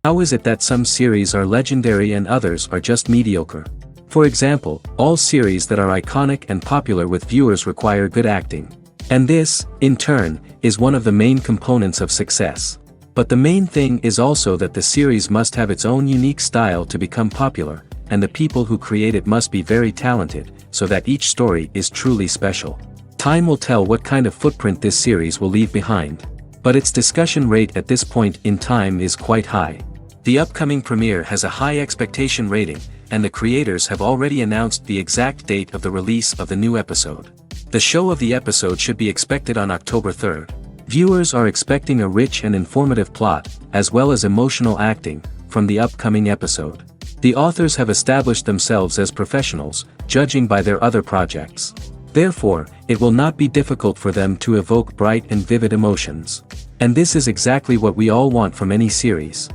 How is it that some series are legendary and others are just mediocre? For example, all series that are iconic and popular with viewers require good acting. And this, in turn, is one of the main components of success. But the main thing is also that the series must have its own unique style to become popular, and the people who create it must be very talented, so that each story is truly special. Time will tell what kind of footprint this series will leave behind. But its discussion rate at this point in time is quite high. The upcoming premiere has a high expectation rating, and the creators have already announced the exact date of the release of the new episode. The show of the episode should be expected on October 3rd. Viewers are expecting a rich and informative plot, as well as emotional acting, from the upcoming episode. The authors have established themselves as professionals, judging by their other projects. Therefore, it will not be difficult for them to evoke bright and vivid emotions. And this is exactly what we all want from any series.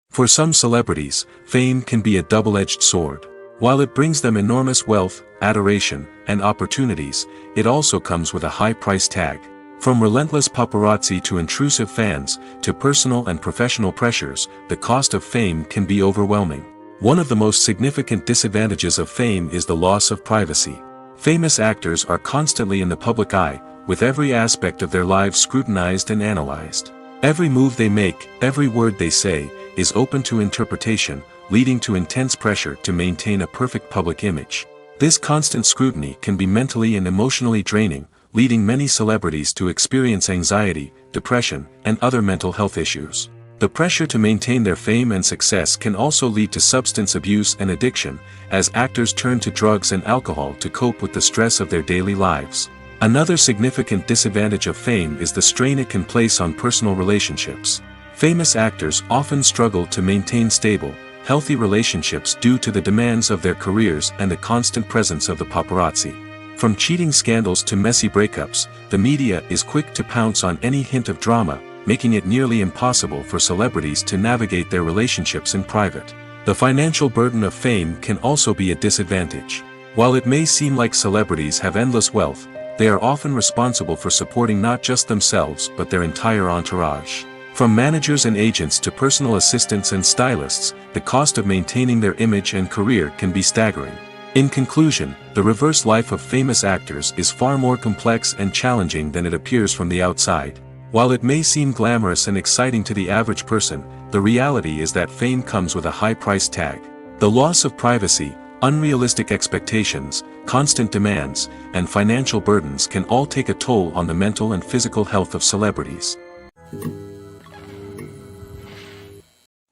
For some celebrities, fame can be a double-edged sword. While it brings them enormous wealth, adoration, and opportunities, it also comes with a high price tag. From relentless paparazzi to intrusive fans, to personal and professional pressures, the cost of fame can be overwhelming. One of the most significant disadvantages of fame is the loss of privacy. Famous actors are constantly in the public eye, with every aspect of their lives scrutinized and analyzed. Every move they make, every word they say, is open to interpretation, leading to intense pressure to maintain a perfect public image. This constant scrutiny can be mentally and emotionally draining, leading many celebrities to experience anxiety, depression, and other mental health issues. The pressure to maintain their fame and success can also lead to substance abuse and addiction, as actors turn to drugs and alcohol to cope with the stress of their daily lives. Another significant disadvantage of fame is the strain it can place on personal relationships. Famous actors often struggle to maintain stable, healthy relationships due to the demands of their careers and the constant presence of the paparazzi. From cheating scandals to messy breakups, the media is quick to pounce on any hint of drama, making it nearly impossible for celebrities to navigate their relationships in private. The financial burden of fame can also be a disadvantage. While it may seem like celebrities have endless wealth, they are often responsible for supporting not just themselves but their entire entourage. From managers and agents to personal assistants and stylists, the cost of maintaining their image and career can be staggering. In conclusion, the reverse life of famous actors is far more complex and challenging than it appears from the outside. While it may seem glamorous and exciting to the average person, the reality is that fame comes with a high price tag. The loss of privacy, unrealistic expectations, constant demands, and financial burdens can all take a toll on the mental and physical health of celebrities.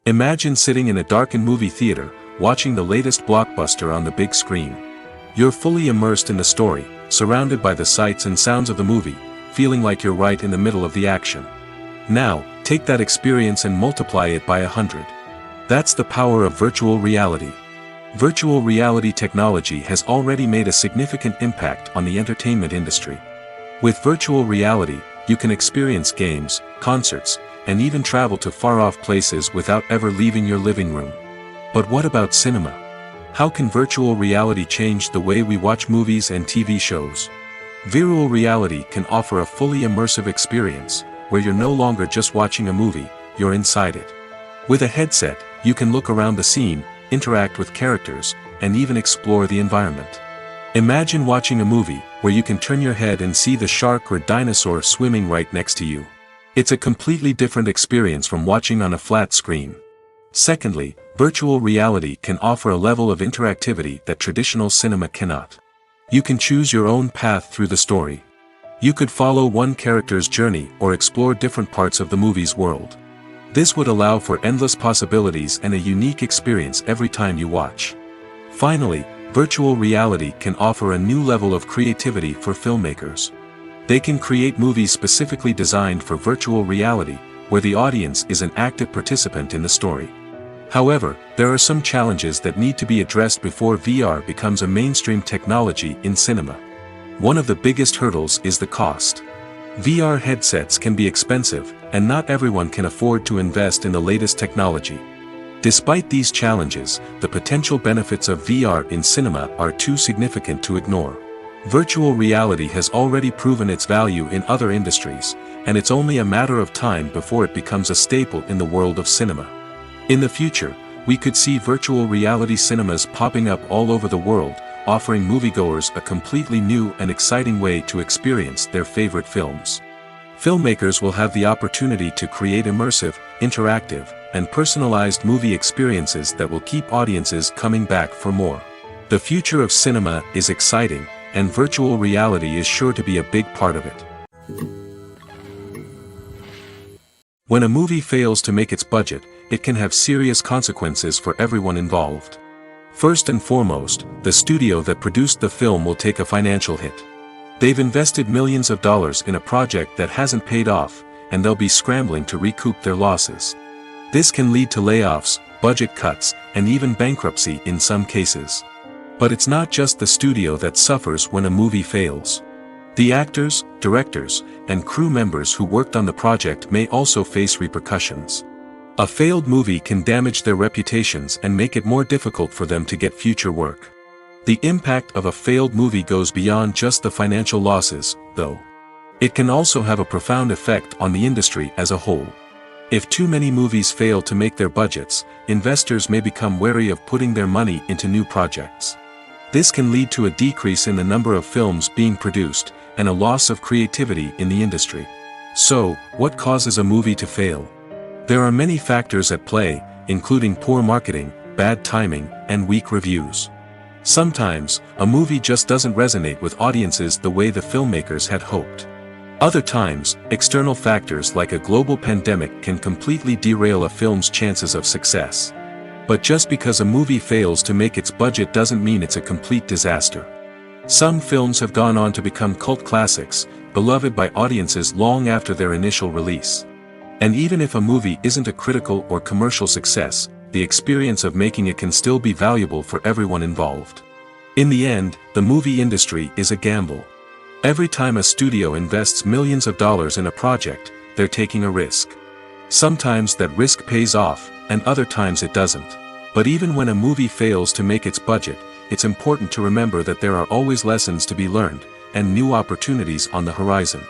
Imagine sitting in a darkened movie theater, watching the latest blockbuster on the big screen. You're fully immersed in the story, surrounded by the sights and sounds of the movie, feeling like you're right in the middle of the action. Now, take that experience and multiply it by 100. That's the power of virtual reality. Virtual reality technology has already made a significant impact on the entertainment industry. With virtual reality, you can experience games, concerts, and even travel to far-off places without ever leaving your living room. But what about cinema? How can virtual reality change the way we watch movies and TV shows? Virtual reality can offer a fully immersive experience, where you're no longer just watching a movie, you're inside it. With a headset, you can look around the scene, interact with characters, and even explore the environment. Imagine watching a movie, where you can turn your head and see the shark or dinosaur swimming right next to you. It's a completely different experience from watching on a flat screen. Secondly, virtual reality can offer a level of interactivity that traditional cinema cannot. You can choose your own path through the story. You could follow one character's journey or explore different parts of the movie's world. This would allow for endless possibilities and a unique experience every time you watch. Finally, virtual reality can offer a new level of creativity for filmmakers. They can create movies specifically designed for virtual reality, where the audience is an active participant in the story. However, there are some challenges that need to be addressed before VR becomes a mainstream technology in cinema. One of the biggest hurdles is the cost. VR headsets can be expensive, and not everyone can afford to invest in the latest technology. Despite these challenges, the potential benefits of VR in cinema are too significant to ignore. Virtual reality has already proven its value in other industries, and it's only a matter of time before it becomes a staple in the world of cinema. In the future, we could see virtual reality cinemas popping up all over the world, offering moviegoers a completely new and exciting way to experience their favorite films. Filmmakers will have the opportunity to create immersive, interactive, and personalized movie experiences that will keep audiences coming back for more. The future of cinema is exciting, and virtual reality is sure to be a big part of it. When a movie fails to make its budget, it can have serious consequences for everyone involved. First and foremost, the studio that produced the film will take a financial hit. They've invested millions of dollars in a project that hasn't paid off, and they'll be scrambling to recoup their losses. This can lead to layoffs, budget cuts, and even bankruptcy in some cases. But it's not just the studio that suffers when a movie fails. The actors, directors, and crew members who worked on the project may also face repercussions. A failed movie can damage their reputations and make it more difficult for them to get future work. The impact of a failed movie goes beyond just the financial losses, though. It can also have a profound effect on the industry as a whole. If too many movies fail to make their budgets, investors may become wary of putting their money into new projects. This can lead to a decrease in the number of films being produced, and a loss of creativity in the industry. So, what causes a movie to fail? There are many factors at play, including poor marketing, bad timing, and weak reviews. Sometimes, a movie just doesn't resonate with audiences the way the filmmakers had hoped. Other times, external factors like a global pandemic can completely derail a film's chances of success. But just because a movie fails to make its budget doesn't mean it's a complete disaster. Some films have gone on to become cult classics, beloved by audiences long after their initial release. And even if a movie isn't a critical or commercial success, the experience of making it can still be valuable for everyone involved. In the end, the movie industry is a gamble. Every time a studio invests millions of dollars in a project, they're taking a risk. Sometimes that risk pays off, and other times it doesn't. But even when a movie fails to make its budget, it's important to remember that there are always lessons to be learned, and new opportunities on the horizon.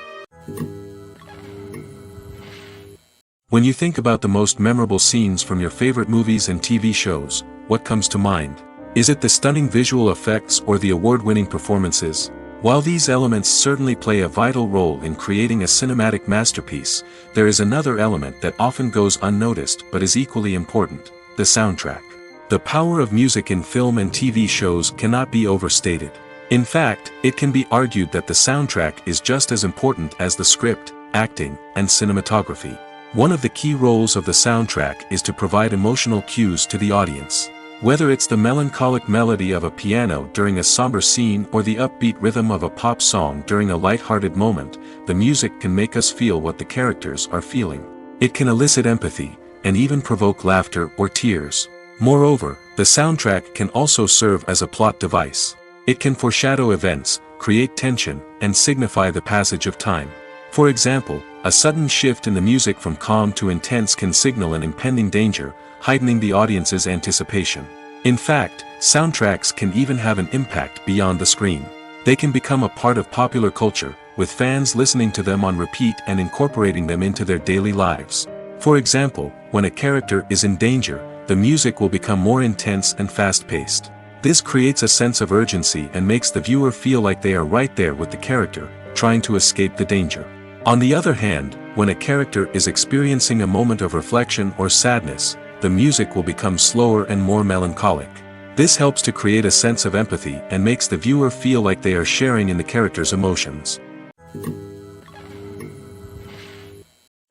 When you think about the most memorable scenes from your favorite movies and TV shows, what comes to mind? Is it the stunning visual effects or the award-winning performances? While these elements certainly play a vital role in creating a cinematic masterpiece, there is another element that often goes unnoticed but is equally important: the soundtrack. The power of music in film and TV shows cannot be overstated. In fact, it can be argued that the soundtrack is just as important as the script, acting, and cinematography. One of the key roles of the soundtrack is to provide emotional cues to the audience. Whether it's the melancholic melody of a piano during a somber scene or the upbeat rhythm of a pop song during a light-hearted moment, the music can make us feel what the characters are feeling. It can elicit empathy, and even provoke laughter or tears. Moreover, the soundtrack can also serve as a plot device. It can foreshadow events, create tension, and signify the passage of time. For example, a sudden shift in the music from calm to intense can signal an impending danger, heightening the audience's anticipation. In fact, soundtracks can even have an impact beyond the screen. They can become a part of popular culture, with fans listening to them on repeat and incorporating them into their daily lives. For example, when a character is in danger, the music will become more intense and fast-paced. This creates a sense of urgency and makes the viewer feel like they are right there with the character, trying to escape the danger. On the other hand, when a character is experiencing a moment of reflection or sadness, the music will become slower and more melancholic. This helps to create a sense of empathy and makes the viewer feel like they are sharing in the character's emotions.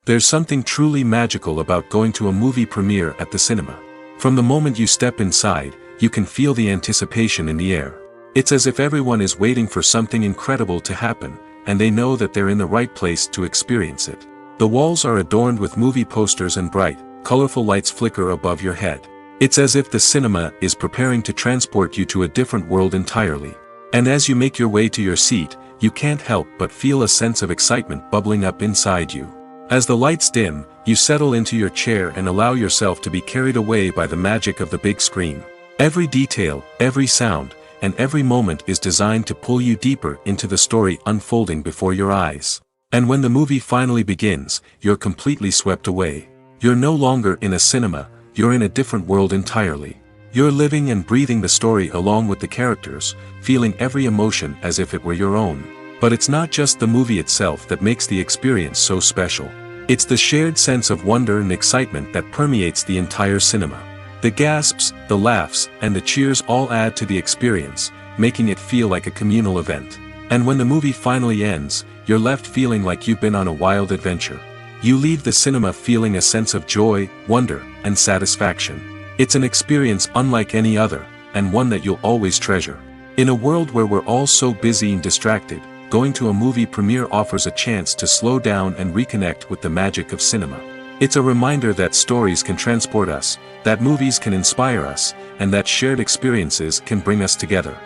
There's something truly magical about going to a movie premiere at the cinema. From the moment you step inside, you can feel the anticipation in the air. It's as if everyone is waiting for something incredible to happen, and they know that they're in the right place to experience it. The walls are adorned with movie posters and bright, colorful lights flicker above your head. It's as if the cinema is preparing to transport you to a different world entirely. And as you make your way to your seat, you can't help but feel a sense of excitement bubbling up inside you. As the lights dim, you settle into your chair and allow yourself to be carried away by the magic of the big screen. Every detail, every sound, and every moment is designed to pull you deeper into the story unfolding before your eyes. And when the movie finally begins, you're completely swept away. You're no longer in a cinema, you're in a different world entirely. You're living and breathing the story along with the characters, feeling every emotion as if it were your own. But it's not just the movie itself that makes the experience so special. It's the shared sense of wonder and excitement that permeates the entire cinema. The gasps, the laughs, and the cheers all add to the experience, making it feel like a communal event. And when the movie finally ends, you're left feeling like you've been on a wild adventure. You leave the cinema feeling a sense of joy, wonder, and satisfaction. It's an experience unlike any other, and one that you'll always treasure. In a world where we're all so busy and distracted, going to a movie premiere offers a chance to slow down and reconnect with the magic of cinema. It's a reminder that stories can transport us, that movies can inspire us, and that shared experiences can bring us together.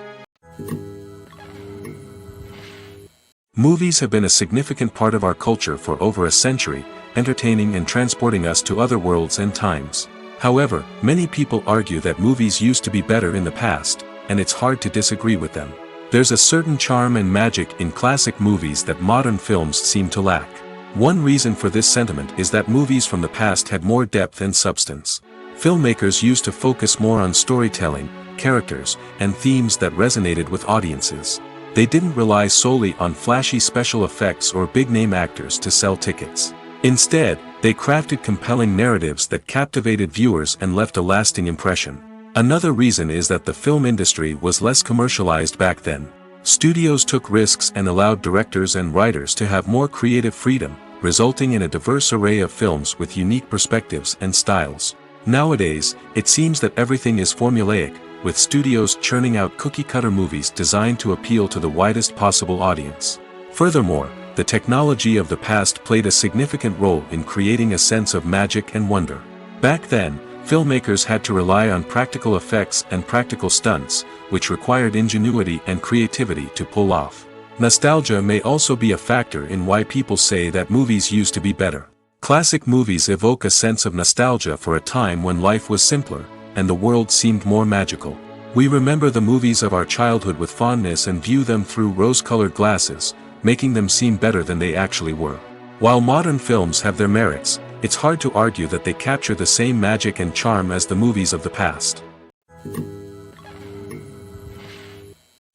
Movies have been a significant part of our culture for over a century, entertaining and transporting us to other worlds and times. However, many people argue that movies used to be better in the past, and it's hard to disagree with them. There's a certain charm and magic in classic movies that modern films seem to lack. One reason for this sentiment is that movies from the past had more depth and substance. Filmmakers used to focus more on storytelling, characters, and themes that resonated with audiences. They didn't rely solely on flashy special effects or big-name actors to sell tickets. Instead, they crafted compelling narratives that captivated viewers and left a lasting impression. Another reason is that the film industry was less commercialized back then. Studios took risks and allowed directors and writers to have more creative freedom, resulting in a diverse array of films with unique perspectives and styles. Nowadays, it seems that everything is formulaic, with studios churning out cookie-cutter movies designed to appeal to the widest possible audience. Furthermore, the technology of the past played a significant role in creating a sense of magic and wonder. Back then, filmmakers had to rely on practical effects and practical stunts, which required ingenuity and creativity to pull off. Nostalgia may also be a factor in why people say that movies used to be better. Classic movies evoke a sense of nostalgia for a time when life was simpler, and the world seemed more magical. We remember the movies of our childhood with fondness and view them through rose-colored glasses, making them seem better than they actually were. While modern films have their merits, it's hard to argue that they capture the same magic and charm as the movies of the past.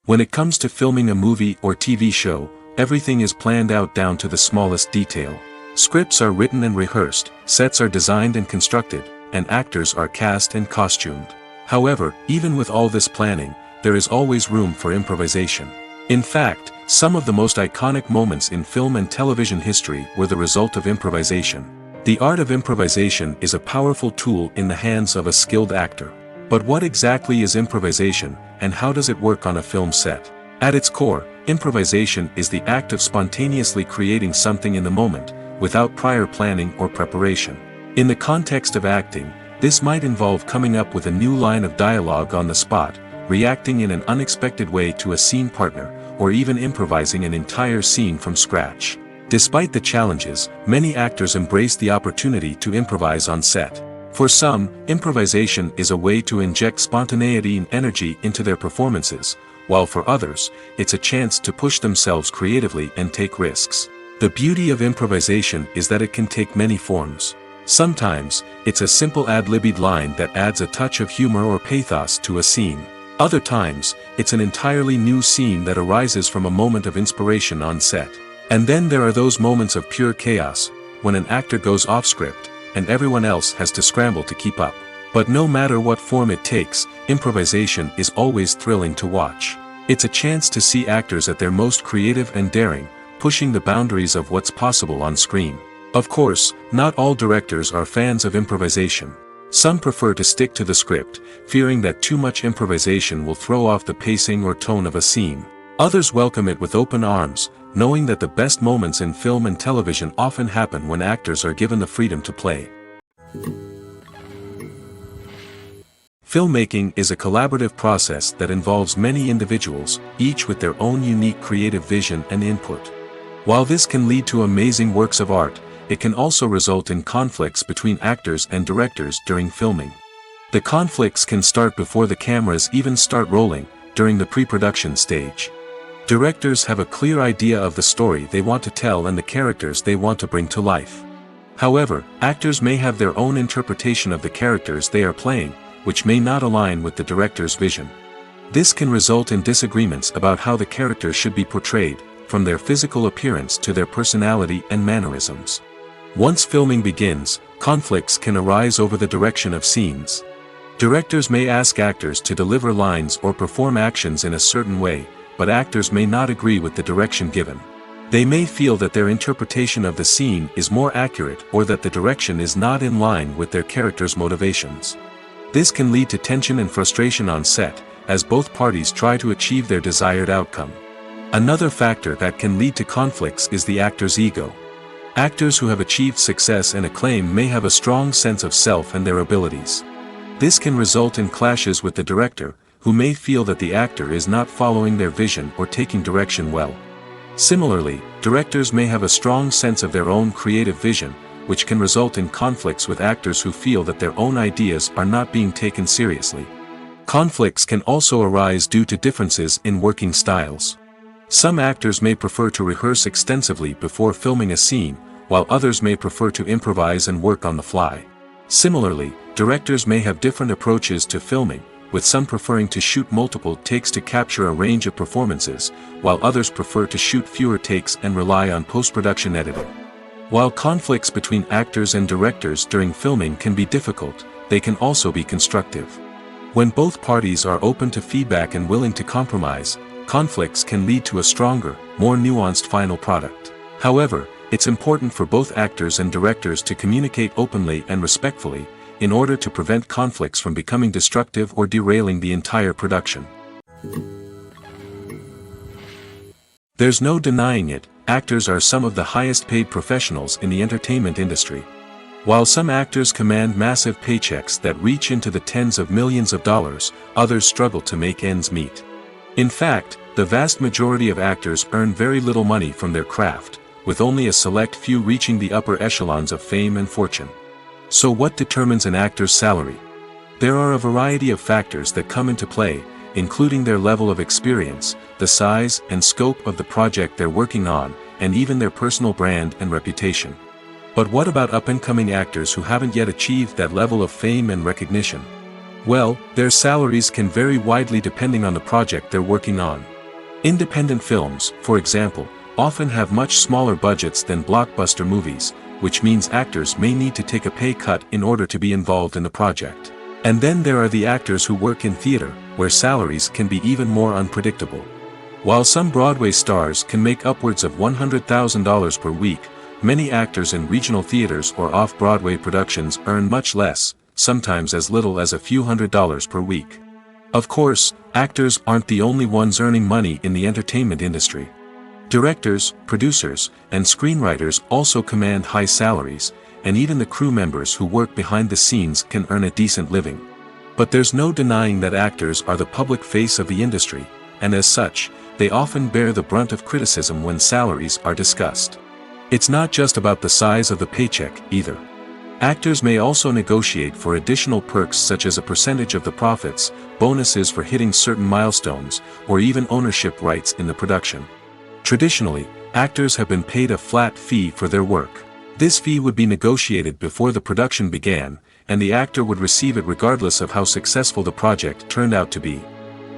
When it comes to filming a movie or TV show, everything is planned out down to the smallest detail. Scripts are written and rehearsed, sets are designed and constructed, and actors are cast and costumed. However, even with all this planning, there is always room for improvisation. In fact, some of the most iconic moments in film and television history were the result of improvisation. The art of improvisation is a powerful tool in the hands of a skilled actor. But what exactly is improvisation, and how does it work on a film set? At its core, improvisation is the act of spontaneously creating something in the moment, without prior planning or preparation. In the context of acting, this might involve coming up with a new line of dialogue on the spot, reacting in an unexpected way to a scene partner, or even improvising an entire scene from scratch. Despite the challenges, many actors embrace the opportunity to improvise on set. For some, improvisation is a way to inject spontaneity and energy into their performances, while for others, it's a chance to push themselves creatively and take risks. The beauty of improvisation is that it can take many forms. Sometimes, it's a simple ad-libbed line that adds a touch of humor or pathos to a scene. Other times, it's an entirely new scene that arises from a moment of inspiration on set. And then there are those moments of pure chaos, when an actor goes off script, and everyone else has to scramble to keep up. But no matter what form it takes, improvisation is always thrilling to watch. It's a chance to see actors at their most creative and daring, pushing the boundaries of what's possible on screen. Of course, not all directors are fans of improvisation. Some prefer to stick to the script, fearing that too much improvisation will throw off the pacing or tone of a scene. Others welcome it with open arms, knowing that the best moments in film and television often happen when actors are given the freedom to play. Filmmaking is a collaborative process that involves many individuals, each with their own unique creative vision and input. While this can lead to amazing works of art, it can also result in conflicts between actors and directors during filming. The conflicts can start before the cameras even start rolling, during the pre-production stage. Directors have a clear idea of the story they want to tell and the characters they want to bring to life. However, actors may have their own interpretation of the characters they are playing, which may not align with the director's vision. This can result in disagreements about how the characters should be portrayed, from their physical appearance to their personality and mannerisms. Once filming begins, conflicts can arise over the direction of scenes. Directors may ask actors to deliver lines or perform actions in a certain way, but actors may not agree with the direction given. They may feel that their interpretation of the scene is more accurate or that the direction is not in line with their character's motivations. This can lead to tension and frustration on set, as both parties try to achieve their desired outcome. Another factor that can lead to conflicts is the actor's ego. Actors who have achieved success and acclaim may have a strong sense of self and their abilities. This can result in clashes with the director, who may feel that the actor is not following their vision or taking direction well. Similarly, directors may have a strong sense of their own creative vision, which can result in conflicts with actors who feel that their own ideas are not being taken seriously. Conflicts can also arise due to differences in working styles. Some actors may prefer to rehearse extensively before filming a scene, while others may prefer to improvise and work on the fly. Similarly, directors may have different approaches to filming, with some preferring to shoot multiple takes to capture a range of performances, while others prefer to shoot fewer takes and rely on post-production editing. While conflicts between actors and directors during filming can be difficult, they can also be constructive. When both parties are open to feedback and willing to compromise, conflicts can lead to a stronger, more nuanced final product. However, it's important for both actors and directors to communicate openly and respectfully, in order to prevent conflicts from becoming destructive or derailing the entire production. There's no denying it, actors are some of the highest paid professionals in the entertainment industry. While some actors command massive paychecks that reach into the tens of millions of dollars, others struggle to make ends meet. In fact, the vast majority of actors earn very little money from their craft, with only a select few reaching the upper echelons of fame and fortune. So what determines an actor's salary? There are a variety of factors that come into play, including their level of experience, the size and scope of the project they're working on, and even their personal brand and reputation. But what about up-and-coming actors who haven't yet achieved that level of fame and recognition? Well, their salaries can vary widely depending on the project they're working on. Independent films, for example, often have much smaller budgets than blockbuster movies, which means actors may need to take a pay cut in order to be involved in the project. And then there are the actors who work in theater, where salaries can be even more unpredictable. While some Broadway stars can make upwards of $100,000 per week, many actors in regional theaters or off-Broadway productions earn much less, sometimes as little as a few $100s per week. Of course, actors aren't the only ones earning money in the entertainment industry. Directors, producers, and screenwriters also command high salaries, and even the crew members who work behind the scenes can earn a decent living. But there's no denying that actors are the public face of the industry, and as such, they often bear the brunt of criticism when salaries are discussed. It's not just about the size of the paycheck, either. Actors may also negotiate for additional perks such as a percentage of the profits, bonuses for hitting certain milestones, or even ownership rights in the production. Traditionally, actors have been paid a flat fee for their work. This fee would be negotiated before the production began, and the actor would receive it regardless of how successful the project turned out to be.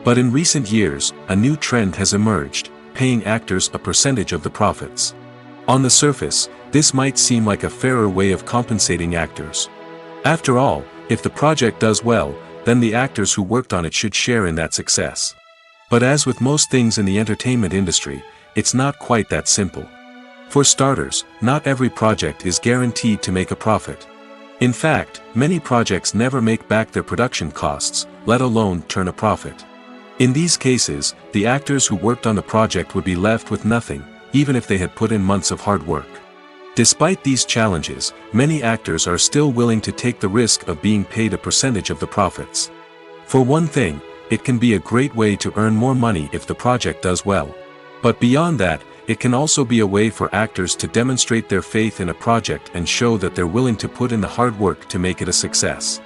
But in recent years, a new trend has emerged, paying actors a percentage of the profits. On the surface, this might seem like a fairer way of compensating actors. After all, if the project does well, then the actors who worked on it should share in that success. But as with most things in the entertainment industry, it's not quite that simple. For starters, not every project is guaranteed to make a profit. In fact, many projects never make back their production costs, let alone turn a profit. In these cases, the actors who worked on the project would be left with nothing, even if they had put in months of hard work. Despite these challenges, many actors are still willing to take the risk of being paid a percentage of the profits. For one thing, it can be a great way to earn more money if the project does well. But beyond that, it can also be a way for actors to demonstrate their faith in a project and show that they're willing to put in the hard work to make it a success.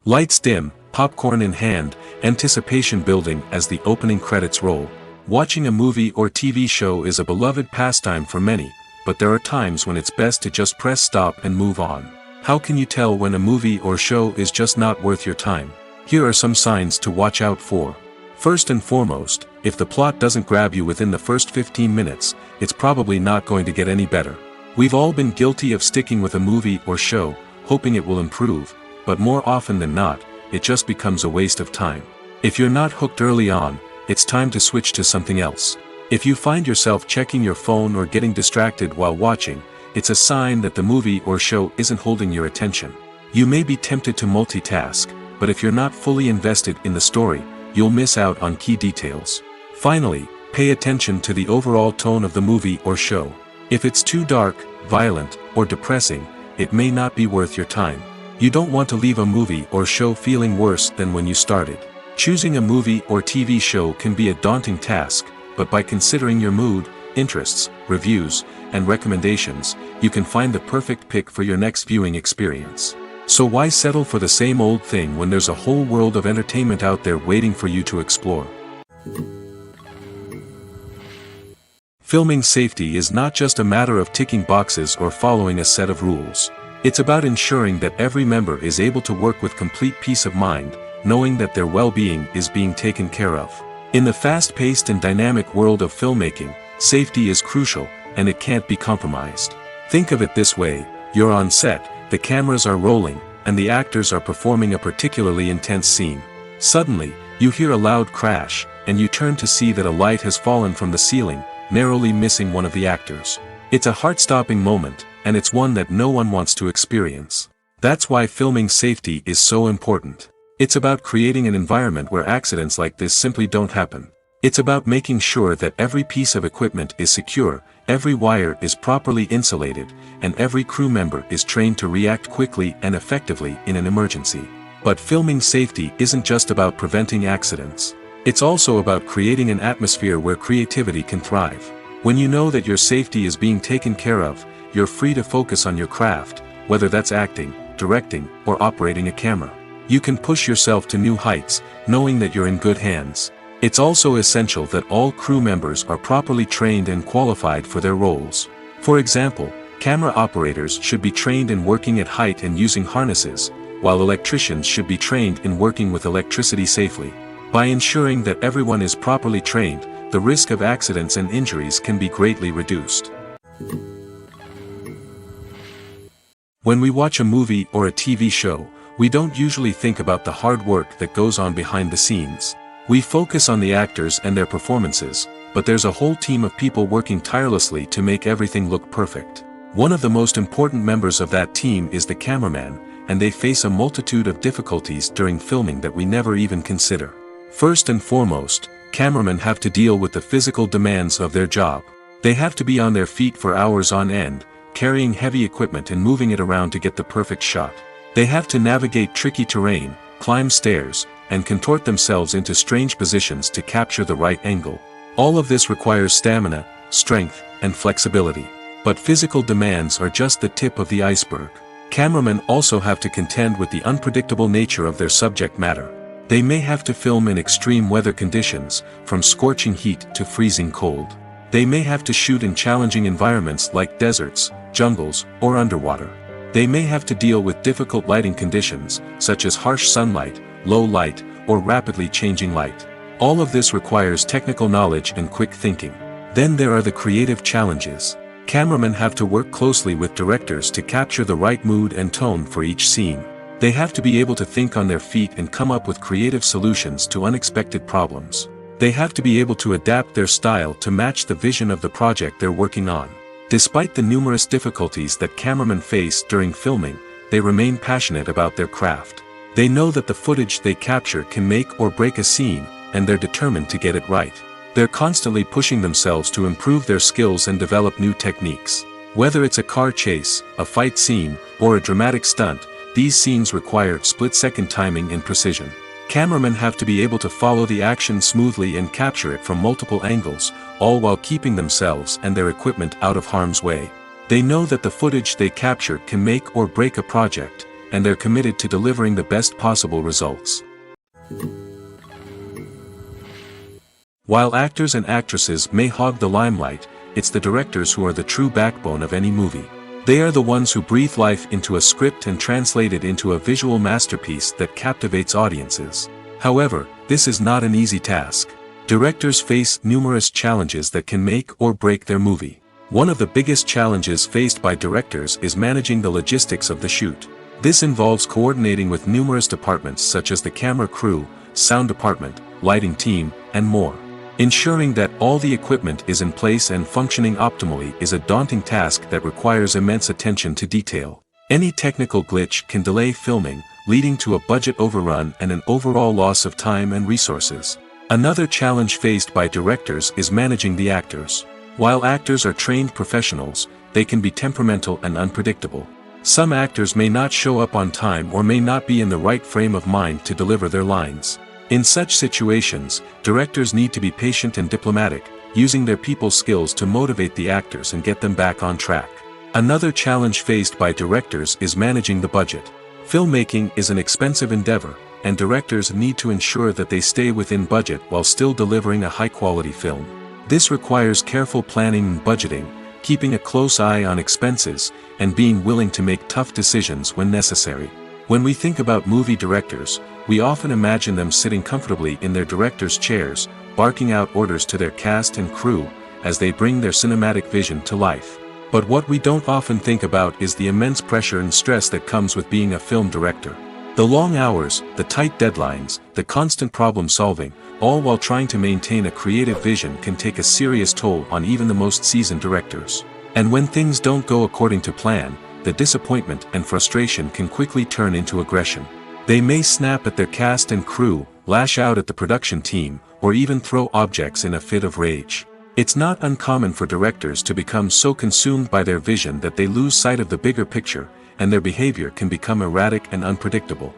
Lights dim, popcorn in hand, anticipation building as the opening credits roll. Watching a movie or TV show is a beloved pastime for many, but there are times when it's best to just press stop and move on. How can you tell when a movie or show is just not worth your time? Here are some signs to watch out for. First and foremost, if the plot doesn't grab you within the first 15 minutes, it's probably not going to get any better. We've all been guilty of sticking with a movie or show, hoping it will improve, but more often than not, it just becomes a waste of time. If you're not hooked early on, it's time to switch to something else. If you find yourself checking your phone or getting distracted while watching, it's a sign that the movie or show isn't holding your attention. You may be tempted to multitask, but if you're not fully invested in the story, you'll miss out on key details. Finally, pay attention to the overall tone of the movie or show. If it's too dark, violent, or depressing, it may not be worth your time. You don't want to leave a movie or show feeling worse than when you started. Choosing a movie or TV show can be a daunting task, but by considering your mood, interests, reviews, and recommendations, you can find the perfect pick for your next viewing experience. So why settle for the same old thing when there's a whole world of entertainment out there waiting for you to explore? Filming safety is not just a matter of ticking boxes or following a set of rules. It's about ensuring that every member is able to work with complete peace of mind, knowing that their well-being is being taken care of. In the fast-paced and dynamic world of filmmaking, safety is crucial, and it can't be compromised. Think of it this way: you're on set, the cameras are rolling, and the actors are performing a particularly intense scene. Suddenly, you hear a loud crash, and you turn to see that a light has fallen from the ceiling, narrowly missing one of the actors. It's a heart-stopping moment, and it's one that no one wants to experience. That's why filming safety is so important. It's about creating an environment where accidents like this simply don't happen. It's about making sure that every piece of equipment is secure, every wire is properly insulated, and every crew member is trained to react quickly and effectively in an emergency. But filming safety isn't just about preventing accidents. It's also about creating an atmosphere where creativity can thrive. When you know that your safety is being taken care of, you're free to focus on your craft, whether that's acting, directing, or operating a camera. You can push yourself to new heights, knowing that you're in good hands. It's also essential that all crew members are properly trained and qualified for their roles. For example, camera operators should be trained in working at height and using harnesses, while electricians should be trained in working with electricity safely. By ensuring that everyone is properly trained, the risk of accidents and injuries can be greatly reduced. When we watch a movie or a TV show, we don't usually think about the hard work that goes on behind the scenes. We focus on the actors and their performances, but there's a whole team of people working tirelessly to make everything look perfect. One of the most important members of that team is the cameraman, and they face a multitude of difficulties during filming that we never even consider. First and foremost, cameramen have to deal with the physical demands of their job. They have to be on their feet for hours on end, carrying heavy equipment and moving it around to get the perfect shot. They have to navigate tricky terrain, climb stairs, and contort themselves into strange positions to capture the right angle. All of this requires stamina, strength, and flexibility. But physical demands are just the tip of the iceberg. Cameramen also have to contend with the unpredictable nature of their subject matter. They may have to film in extreme weather conditions, from scorching heat to freezing cold. They may have to shoot in challenging environments like deserts, jungles, or underwater. They may have to deal with difficult lighting conditions, such as harsh sunlight, low light, or rapidly changing light. All of this requires technical knowledge and quick thinking. Then there are the creative challenges. Cameramen have to work closely with directors to capture the right mood and tone for each scene. They have to be able to think on their feet and come up with creative solutions to unexpected problems. They have to be able to adapt their style to match the vision of the project they're working on. Despite the numerous difficulties that cameramen face during filming, they remain passionate about their craft. They know that the footage they capture can make or break a scene, and they're determined to get it right. They're constantly pushing themselves to improve their skills and develop new techniques. Whether it's a car chase, a fight scene, or a dramatic stunt, these scenes require split-second timing and precision. Cameramen have to be able to follow the action smoothly and capture it from multiple angles, all while keeping themselves and their equipment out of harm's way. They know that the footage they capture can make or break a project, and they're committed to delivering the best possible results. While actors and actresses may hog the limelight, it's the directors who are the true backbone of any movie. They are the ones who breathe life into a script and translate it into a visual masterpiece that captivates audiences. However, this is not an easy task. Directors face numerous challenges that can make or break their movie. One of the biggest challenges faced by directors is managing the logistics of the shoot. This involves coordinating with numerous departments such as the camera crew, sound department, lighting team, and more. Ensuring that all the equipment is in place and functioning optimally is a daunting task that requires immense attention to detail. Any technical glitch can delay filming, leading to a budget overrun and an overall loss of time and resources. Another challenge faced by directors is managing the actors. While actors are trained professionals, they can be temperamental and unpredictable. Some actors may not show up on time or may not be in the right frame of mind to deliver their lines. In such situations, directors need to be patient and diplomatic, using their people skills to motivate the actors and get them back on track. Another challenge faced by directors is managing the budget. Filmmaking is an expensive endeavor, and directors need to ensure that they stay within budget while still delivering a high-quality film. This requires careful planning and budgeting, keeping a close eye on expenses, and being willing to make tough decisions when necessary. When we think about movie directors, we often imagine them sitting comfortably in their director's chairs, barking out orders to their cast and crew, as they bring their cinematic vision to life. But what we don't often think about is the immense pressure and stress that comes with being a film director. The long hours, the tight deadlines, the constant problem solving, all while trying to maintain a creative vision can take a serious toll on even the most seasoned directors. And when things don't go according to plan, the disappointment and frustration can quickly turn into aggression. They may snap at their cast and crew, lash out at the production team, or even throw objects in a fit of rage. It's not uncommon for directors to become so consumed by their vision that they lose sight of the bigger picture, and their behavior can become erratic and unpredictable.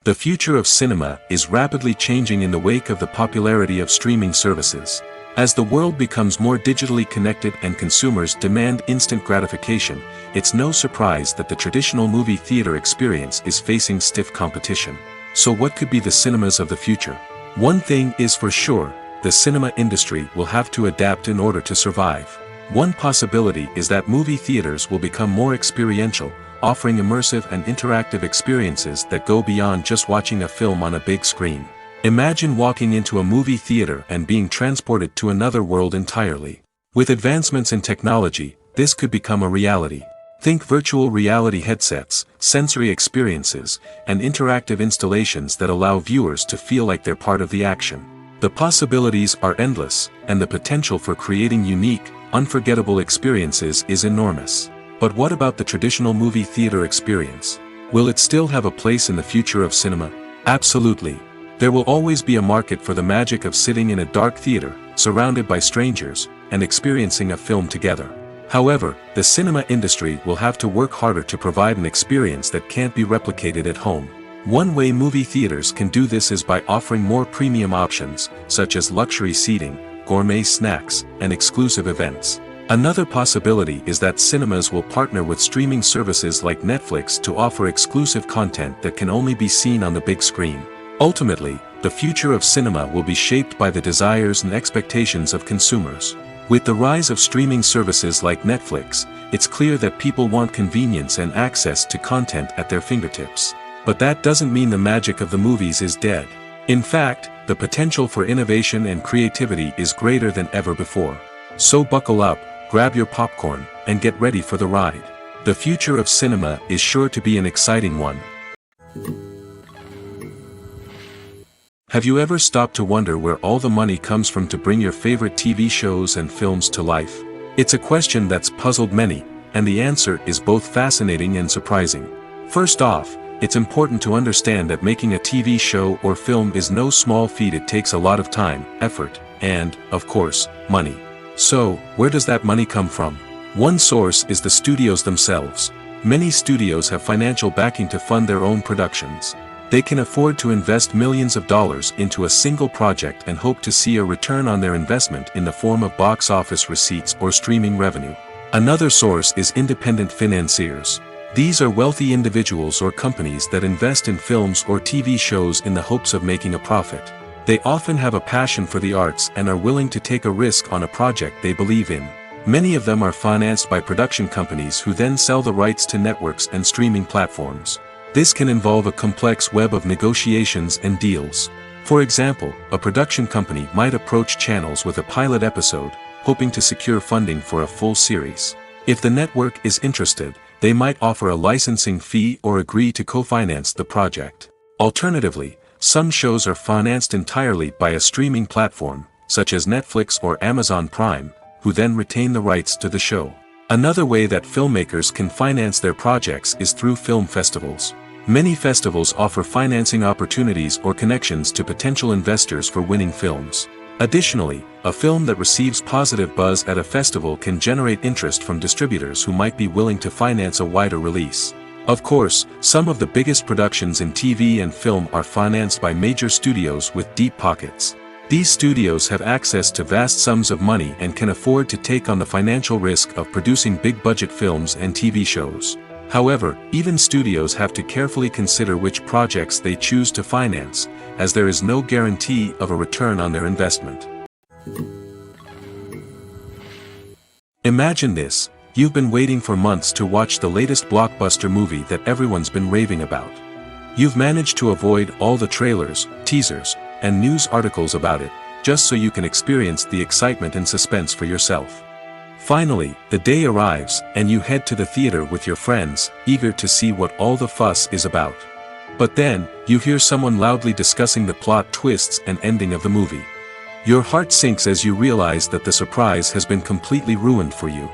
The future of cinema is rapidly changing in the wake of the popularity of streaming services. As the world becomes more digitally connected and consumers demand instant gratification, it's no surprise that the traditional movie theater experience is facing stiff competition. So what could be the cinemas of the future? One thing is for sure, the cinema industry will have to adapt in order to survive. One possibility is that movie theaters will become more experiential, offering immersive and interactive experiences that go beyond just watching a film on a big screen. Imagine walking into a movie theater and being transported to another world entirely. With advancements in technology, this could become a reality. Think virtual reality headsets, sensory experiences, and interactive installations that allow viewers to feel like they're part of the action. The possibilities are endless, and the potential for creating unique, unforgettable experiences is enormous. But what about the traditional movie theater experience? Will it still have a place in the future of cinema? Absolutely. There will always be a market for the magic of sitting in a dark theater, surrounded by strangers, and experiencing a film together. However, the cinema industry will have to work harder to provide an experience that can't be replicated at home. One way movie theaters can do this is by offering more premium options, such as luxury seating, gourmet snacks, and exclusive events. Another possibility is that cinemas will partner with streaming services like Netflix to offer exclusive content that can only be seen on the big screen. Ultimately, the future of cinema will be shaped by the desires and expectations of consumers. With the rise of streaming services like Netflix, it's clear that people want convenience and access to content at their fingertips. But that doesn't mean the magic of the movies is dead. In fact, the potential for innovation and creativity is greater than ever before. So buckle up, grab your popcorn, and get ready for the ride. The future of cinema is sure to be an exciting one. Have you ever stopped to wonder where all the money comes from to bring your favorite TV shows and films to life? It's a question that's puzzled many, and the answer is both fascinating and surprising. First off, it's important to understand that making a TV show or film is no small feat. It takes a lot of time, effort, and, of course, money. So, where does that money come from? One source is the studios themselves. Many studios have financial backing to fund their own productions. They can afford to invest millions of dollars into a single project and hope to see a return on their investment in the form of box office receipts or streaming revenue. Another source is independent financiers. These are wealthy individuals or companies that invest in films or TV shows in the hopes of making a profit. They often have a passion for the arts and are willing to take a risk on a project they believe in. Many of them are financed by production companies who then sell the rights to networks and streaming platforms. This can involve a complex web of negotiations and deals. For example, a production company might approach channels with a pilot episode, hoping to secure funding for a full series. If the network is interested, they might offer a licensing fee or agree to co-finance the project. Alternatively, some shows are financed entirely by a streaming platform, such as Netflix or Amazon Prime, who then retain the rights to the show. Another way that filmmakers can finance their projects is through film festivals. Many festivals offer financing opportunities or connections to potential investors for winning films. Additionally, a film that receives positive buzz at a festival can generate interest from distributors who might be willing to finance a wider release. Of course, some of the biggest productions in TV and film are financed by major studios with deep pockets. These studios have access to vast sums of money and can afford to take on the financial risk of producing big-budget films and TV shows. However, even studios have to carefully consider which projects they choose to finance, as there is no guarantee of a return on their investment. Imagine this: you've been waiting for months to watch the latest blockbuster movie that everyone's been raving about. You've managed to avoid all the trailers, teasers, and news articles about it, just so you can experience the excitement and suspense for yourself. Finally, the day arrives, and you head to the theater with your friends, eager to see what all the fuss is about. But then, you hear someone loudly discussing the plot twists and ending of the movie. Your heart sinks as you realize that the surprise has been completely ruined for you.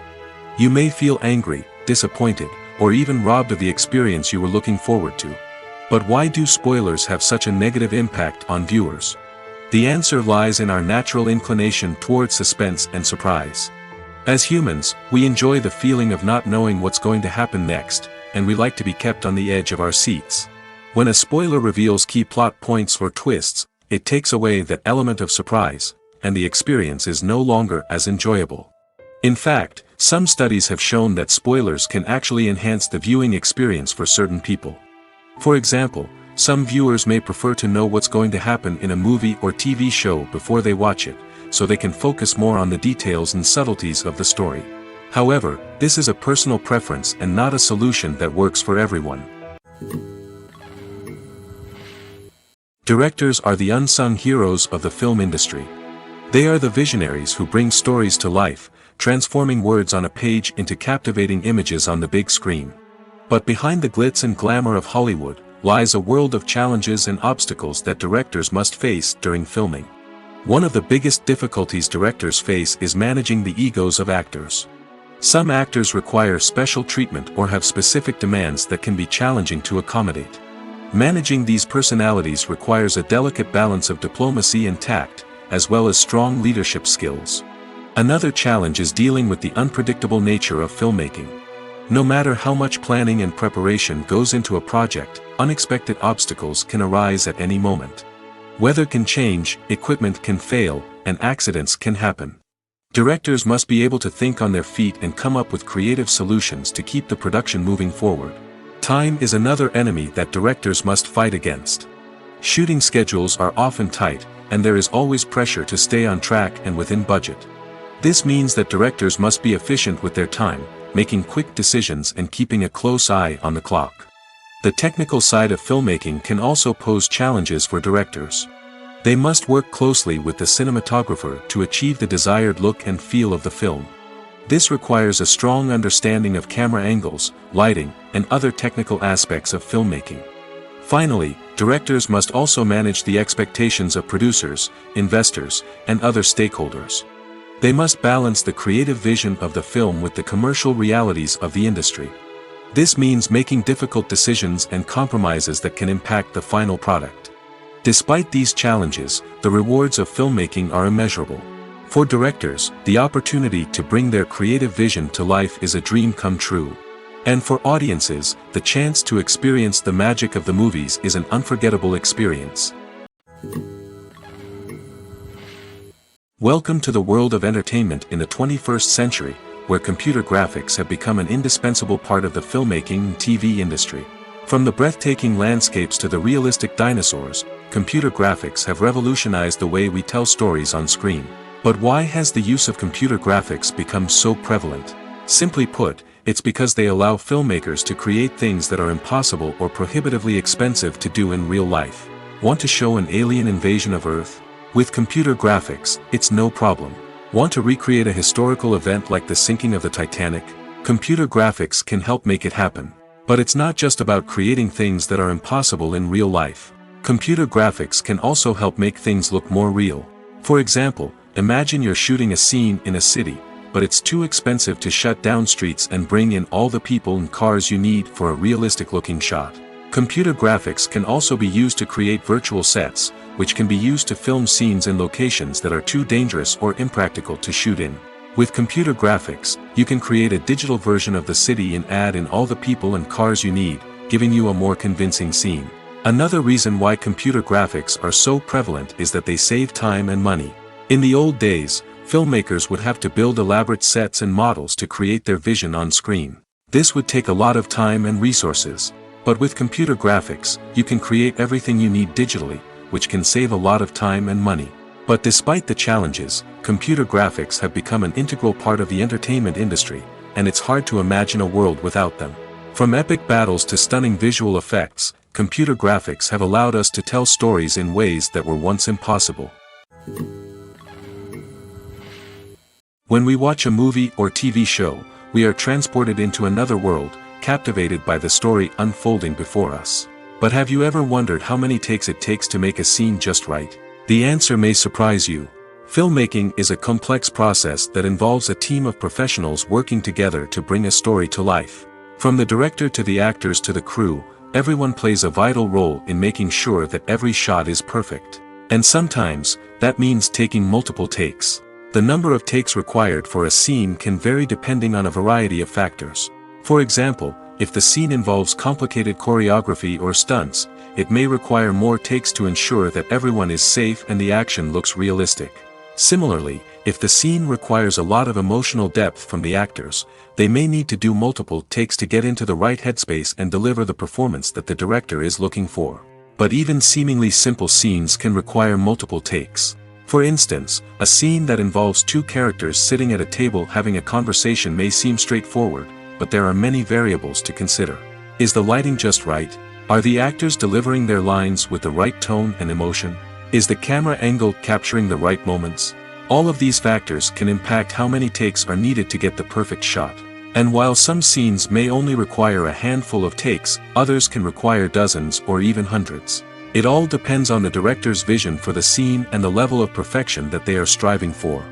You may feel angry, disappointed, or even robbed of the experience you were looking forward to. But why do spoilers have such a negative impact on viewers? The answer lies in our natural inclination towards suspense and surprise. As humans, we enjoy the feeling of not knowing what's going to happen next, and we like to be kept on the edge of our seats. When a spoiler reveals key plot points or twists, it takes away that element of surprise, and the experience is no longer as enjoyable. In fact, some studies have shown that spoilers can actually enhance the viewing experience for certain people. For example, some viewers may prefer to know what's going to happen in a movie or TV show before they watch it, so they can focus more on the details and subtleties of the story. However, this is a personal preference and not a solution that works for everyone. Directors are the unsung heroes of the film industry. They are the visionaries who bring stories to life, transforming words on a page into captivating images on the big screen. But behind the glitz and glamour of Hollywood lies a world of challenges and obstacles that directors must face during filming. One of the biggest difficulties directors face is managing the egos of actors. Some actors require special treatment or have specific demands that can be challenging to accommodate. Managing these personalities requires a delicate balance of diplomacy and tact, as well as strong leadership skills. Another challenge is dealing with the unpredictable nature of filmmaking. No matter how much planning and preparation goes into a project, unexpected obstacles can arise at any moment. Weather can change, equipment can fail, and accidents can happen. Directors must be able to think on their feet and come up with creative solutions to keep the production moving forward. Time is another enemy that directors must fight against. Shooting schedules are often tight, and there is always pressure to stay on track and within budget. This means that directors must be efficient with their time, making quick decisions and keeping a close eye on the clock. The technical side of filmmaking can also pose challenges for directors. They must work closely with the cinematographer to achieve the desired look and feel of the film. This requires a strong understanding of camera angles, lighting, and other technical aspects of filmmaking. Finally, directors must also manage the expectations of producers, investors, and other stakeholders. They must balance the creative vision of the film with the commercial realities of the industry. This means making difficult decisions and compromises that can impact the final product. Despite these challenges, the rewards of filmmaking are immeasurable. For directors, the opportunity to bring their creative vision to life is a dream come true. And for audiences, the chance to experience the magic of the movies is an unforgettable experience. Welcome to the world of entertainment in the 21st century, where computer graphics have become an indispensable part of the filmmaking and TV industry. From the breathtaking landscapes to the realistic dinosaurs, computer graphics have revolutionized the way we tell stories on screen. But why has the use of computer graphics become so prevalent? Simply put, it's because they allow filmmakers to create things that are impossible or prohibitively expensive to do in real life. Want to show an alien invasion of Earth? With computer graphics, it's no problem. Want to recreate a historical event like the sinking of the Titanic? Computer graphics can help make it happen. But it's not just about creating things that are impossible in real life. Computer graphics can also help make things look more real. For example, imagine you're shooting a scene in a city, but it's too expensive to shut down streets and bring in all the people and cars you need for a realistic-looking shot. Computer graphics can also be used to create virtual sets, which can be used to film scenes in locations that are too dangerous or impractical to shoot in. With computer graphics, you can create a digital version of the city and add in all the people and cars you need, giving you a more convincing scene. Another reason why computer graphics are so prevalent is that they save time and money. In the old days, filmmakers would have to build elaborate sets and models to create their vision on screen. This would take a lot of time and resources. But with computer graphics, you can create everything you need digitally, which can save a lot of time and money. But despite the challenges, computer graphics have become an integral part of the entertainment industry, and it's hard to imagine a world without them. From epic battles to stunning visual effects, computer graphics have allowed us to tell stories in ways that were once impossible. When we watch a movie or TV show, we are transported into another world, captivated by the story unfolding before us. But have you ever wondered how many takes it takes to make a scene just right? The answer may surprise you. Filmmaking is a complex process that involves a team of professionals working together to bring a story to life. From the director to the actors to the crew, everyone plays a vital role in making sure that every shot is perfect. And sometimes, that means taking multiple takes. The number of takes required for a scene can vary depending on a variety of factors. For example, if the scene involves complicated choreography or stunts, it may require more takes to ensure that everyone is safe and the action looks realistic. Similarly, if the scene requires a lot of emotional depth from the actors, they may need to do multiple takes to get into the right headspace and deliver the performance that the director is looking for. But even seemingly simple scenes can require multiple takes. For instance, a scene that involves two characters sitting at a table having a conversation may seem straightforward, but there are many variables to consider. Is the lighting just right? Are the actors delivering their lines with the right tone and emotion? Is the camera angle capturing the right moments? All of these factors can impact how many takes are needed to get the perfect shot. And while some scenes may only require a handful of takes, others can require dozens or even hundreds. It all depends on the director's vision for the scene and the level of perfection that they are striving for.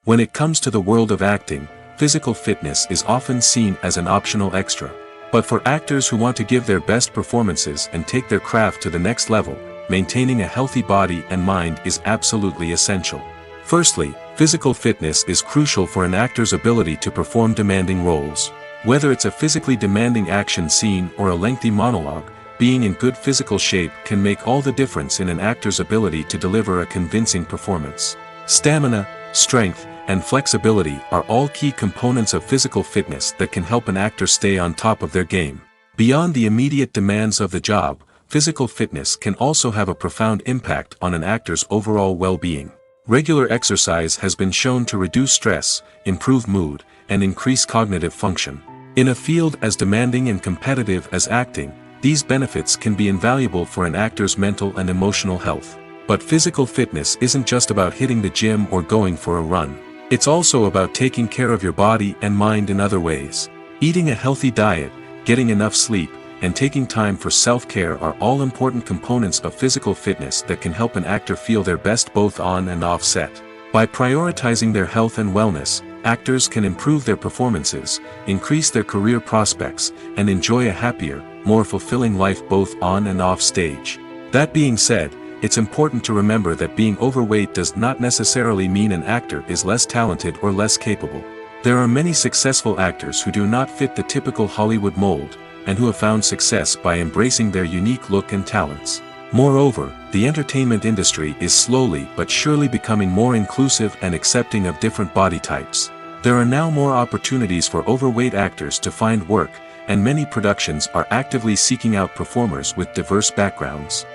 When it comes to the world of acting, physical fitness is often seen as an optional extra. But for actors who want to give their best performances and take their craft to the next level, maintaining a healthy body and mind is absolutely essential. Firstly, physical fitness is crucial for an actor's ability to perform demanding roles. Whether it's a physically demanding action scene or a lengthy monologue, being in good physical shape can make all the difference in an actor's ability to deliver a convincing performance. Stamina, strength, and flexibility are all key components of physical fitness that can help an actor stay on top of their game. Beyond the immediate demands of the job, physical fitness can also have a profound impact on an actor's overall well-being. Regular exercise has been shown to reduce stress, improve mood, and increase cognitive function. In a field as demanding and competitive as acting, these benefits can be invaluable for an actor's mental and emotional health. But physical fitness isn't just about hitting the gym or going for a run. It's also about taking care of your body and mind in other ways. Eating a healthy diet, getting enough sleep, and taking time for self-care are all important components of physical fitness that can help an actor feel their best both on and off set. By prioritizing their health and wellness, actors can improve their performances, increase their career prospects, and enjoy a happier, more fulfilling life both on and off stage. That being said, it's important to remember that being overweight does not necessarily mean an actor is less talented or less capable. There are many successful actors who do not fit the typical Hollywood mold, and who have found success by embracing their unique look and talents. Moreover, the entertainment industry is slowly but surely becoming more inclusive and accepting of different body types. There are now more opportunities for overweight actors to find work, and many productions are actively seeking out performers with diverse backgrounds.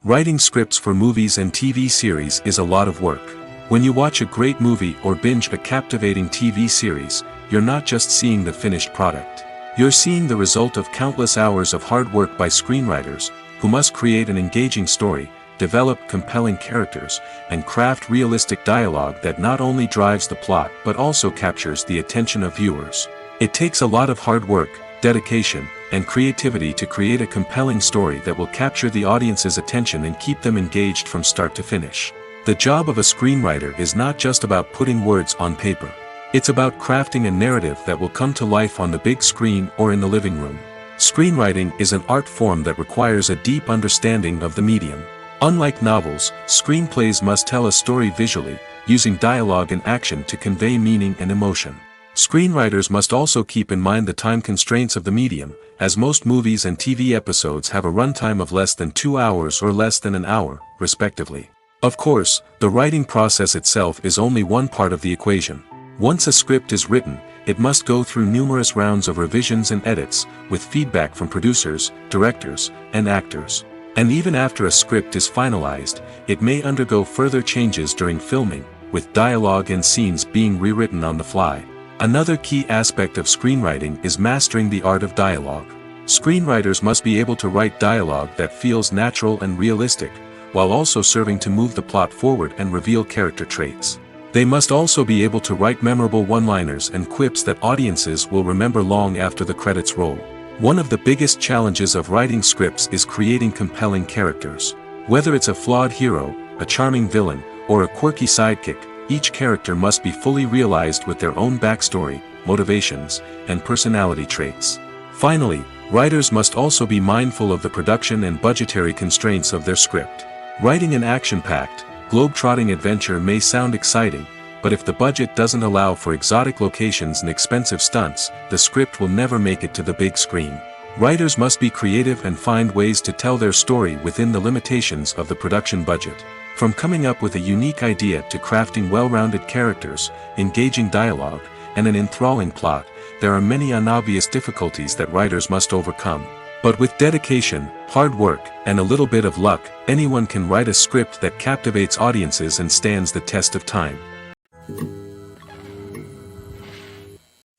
Writing scripts for movies and TV series is a lot of work. When you watch a great movie or binge a captivating TV series, you're not just seeing the finished product. You're seeing the result of countless hours of hard work by screenwriters, who must create an engaging story, develop compelling characters, and craft realistic dialogue that not only drives the plot but also captures the attention of viewers. It takes a lot of hard work, dedication, and creativity to create a compelling story that will capture the audience's attention and keep them engaged from start to finish. The job of a screenwriter is not just about putting words on paper. It's about crafting a narrative that will come to life on the big screen or in the living room. Screenwriting is an art form that requires a deep understanding of the medium. Unlike novels, screenplays must tell a story visually, using dialogue and action to convey meaning and emotion. Screenwriters must also keep in mind the time constraints of the medium, as most movies and TV episodes have a runtime of less than 2 hours or less than an hour, respectively. Of course, the writing process itself is only one part of the equation. Once a script is written, it must go through numerous rounds of revisions and edits, with feedback from producers, directors, and actors. And even after a script is finalized, it may undergo further changes during filming, with dialogue and scenes being rewritten on the fly. Another key aspect of screenwriting is mastering the art of dialogue. Screenwriters must be able to write dialogue that feels natural and realistic, while also serving to move the plot forward and reveal character traits. They must also be able to write memorable one-liners and quips that audiences will remember long after the credits roll. One of the biggest challenges of writing scripts is creating compelling characters. Whether it's a flawed hero, a charming villain, or a quirky sidekick, each character must be fully realized with their own backstory, motivations, and personality traits. Finally, writers must also be mindful of the production and budgetary constraints of their script. Writing an action-packed, globe-trotting adventure may sound exciting, but if the budget doesn't allow for exotic locations and expensive stunts, the script will never make it to the big screen. Writers must be creative and find ways to tell their story within the limitations of the production budget. From coming up with a unique idea to crafting well-rounded characters, engaging dialogue, and an enthralling plot, there are many unobvious difficulties that writers must overcome. But with dedication, hard work, and a little bit of luck, anyone can write a script that captivates audiences and stands the test of time.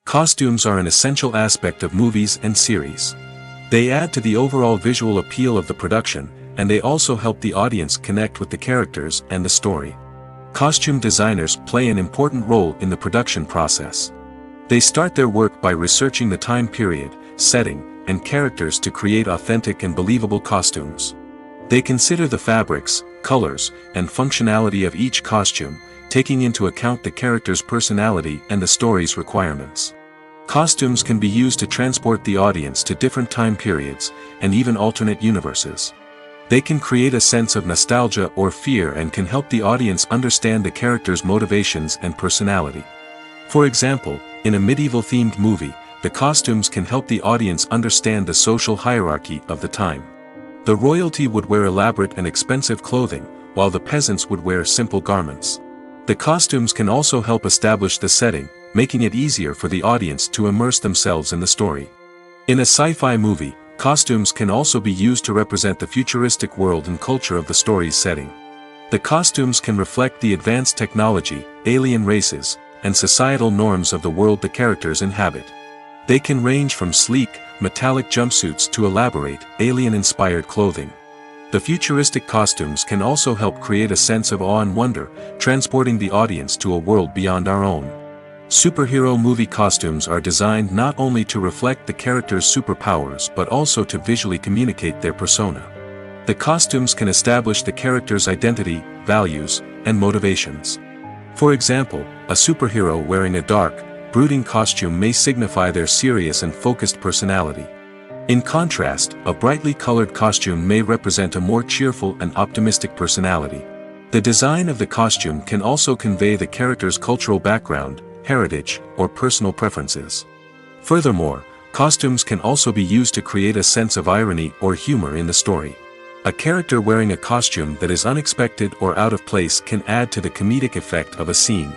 Costumes are an essential aspect of movies and series. They add to the overall visual appeal of the production, and they also help the audience connect with the characters and the story. Costume designers play an important role in the production process. They start their work by researching the time period, setting, and characters to create authentic and believable costumes. They consider the fabrics, colors, and functionality of each costume, taking into account the character's personality and the story's requirements. Costumes can be used to transport the audience to different time periods, and even alternate universes. They can create a sense of nostalgia or fear and can help the audience understand the character's motivations and personality. For example, in a medieval-themed movie, the costumes can help the audience understand the social hierarchy of the time. The royalty would wear elaborate and expensive clothing, while the peasants would wear simple garments. The costumes can also help establish the setting, making it easier for the audience to immerse themselves in the story. In a sci-fi movie, costumes can also be used to represent the futuristic world and culture of the story's setting. The costumes can reflect the advanced technology, alien races, and societal norms of the world the characters inhabit. They can range from sleek, metallic jumpsuits to elaborate, alien-inspired clothing. The futuristic costumes can also help create a sense of awe and wonder, transporting the audience to a world beyond our own. Superhero movie costumes are designed not only to reflect the character's superpowers but also to visually communicate their persona. The costumes can establish the character's identity, values, and motivations. For example, a superhero wearing a dark, brooding costume may signify their serious and focused personality. In contrast, a brightly colored costume may represent a more cheerful and optimistic personality. The design of the costume can also convey the character's cultural background, heritage, or personal preferences. Furthermore, Costumes can also be used to create a sense of irony or humor in the story. A character wearing a costume that is unexpected or out of place can add to the comedic effect of a scene.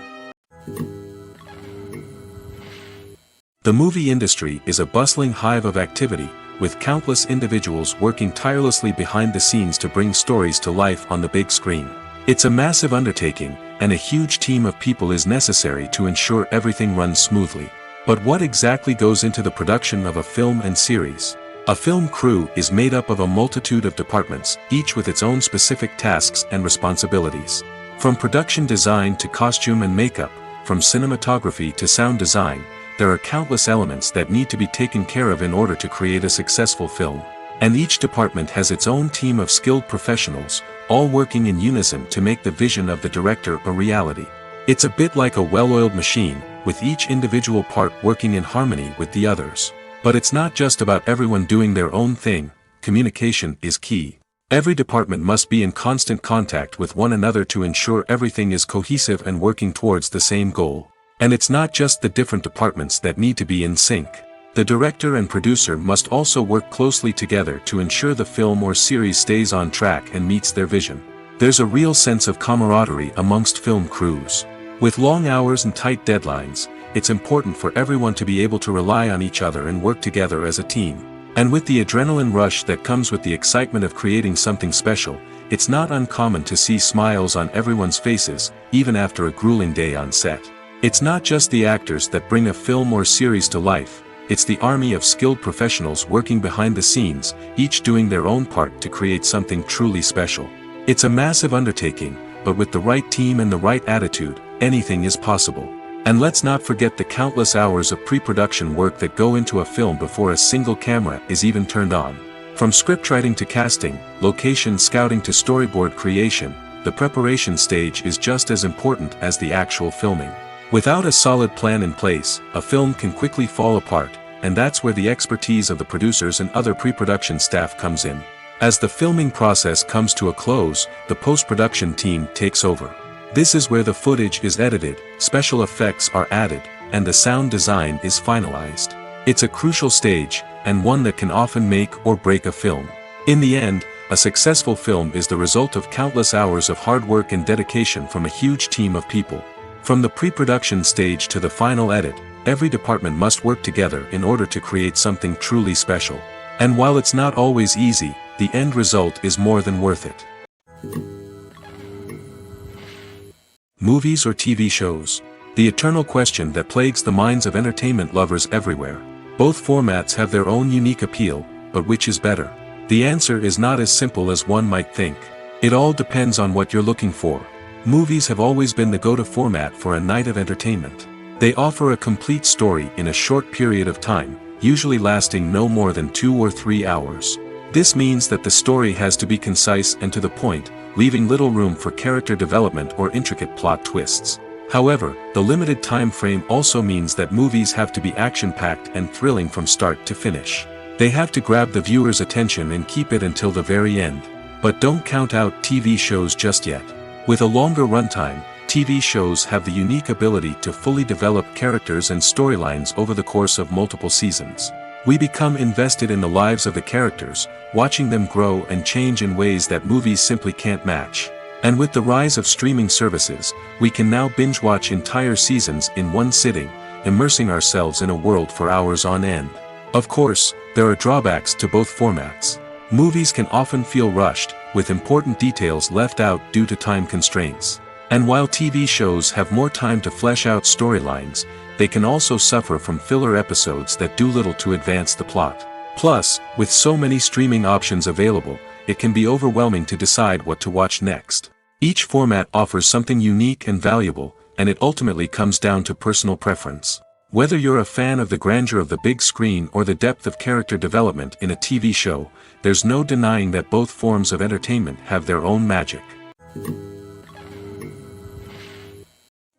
The movie industry is a bustling hive of activity, with countless individuals working tirelessly behind the scenes to bring stories to life on the big screen. It's a massive undertaking, and a huge team of people is necessary to ensure everything runs smoothly. But what exactly goes into the production of a film and series? A film crew is made up of a multitude of departments, each with its own specific tasks and responsibilities. From production design to costume and makeup, from cinematography to sound design, there are countless elements that need to be taken care of in order to create a successful film. And each department has its own team of skilled professionals, all working in unison to make the vision of the director a reality. It's a bit like a well-oiled machine, with each individual part working in harmony with the others. But it's not just about everyone doing their own thing. Communication is key. Every department must be in constant contact with one another to ensure everything is cohesive and working towards the same goal. And it's not just the different departments that need to be in sync. The director and producer must also work closely together to ensure the film or series stays on track and meets their vision. There's a real sense of camaraderie amongst film crews. With long hours and tight deadlines, it's important for everyone to be able to rely on each other and work together as a team. And with the adrenaline rush that comes with the excitement of creating something special, it's not uncommon to see smiles on everyone's faces, even after a grueling day on set. It's not just the actors that bring a film or series to life, it's the army of skilled professionals working behind the scenes, each doing their own part to create something truly special. It's a massive undertaking, but with the right team and the right attitude, anything is possible. And let's not forget the countless hours of pre-production work that go into a film before a single camera is even turned on. From scriptwriting to casting, location scouting to storyboard creation, the preparation stage is just as important as the actual filming. Without a solid plan in place, a film can quickly fall apart, and that's where the expertise of the producers and other pre-production staff comes in. As the filming process comes to a close, the post-production team takes over. This is where the footage is edited, special effects are added, and the sound design is finalized. It's a crucial stage, and one that can often make or break a film. In the end, a successful film is the result of countless hours of hard work and dedication from a huge team of people. From the pre-production stage to the final edit, every department must work together in order to create something truly special. And while it's not always easy, the end result is more than worth it. Movies or TV shows? The eternal question that plagues the minds of entertainment lovers everywhere. Both formats have their own unique appeal, but which is better? The answer is not as simple as one might think. It all depends on what you're looking for. Movies have always been the go-to format for a night of entertainment. They offer a complete story in a short period of time, usually lasting no more than 2 or 3 hours. This means that the story has to be concise and to the point, leaving little room for character development or intricate plot twists. However, the limited time frame also means that movies have to be action-packed and thrilling from start to finish. They have to grab the viewer's attention and keep it until the very end. But don't count out TV shows just yet. With a longer runtime, TV shows have the unique ability to fully develop characters and storylines over the course of multiple seasons. We become invested in the lives of the characters, watching them grow and change in ways that movies simply can't match. And with the rise of streaming services, we can now binge-watch entire seasons in one sitting, immersing ourselves in a world for hours on end. Of course, there are drawbacks to both formats. Movies can often feel rushed, with important details left out due to time constraints. And while TV shows have more time to flesh out storylines, they can also suffer from filler episodes that do little to advance the plot. Plus, with so many streaming options available, it can be overwhelming to decide what to watch next. Each format offers something unique and valuable, and it ultimately comes down to personal preference. Whether you're a fan of the grandeur of the big screen or the depth of character development in a TV show, there's no denying that both forms of entertainment have their own magic.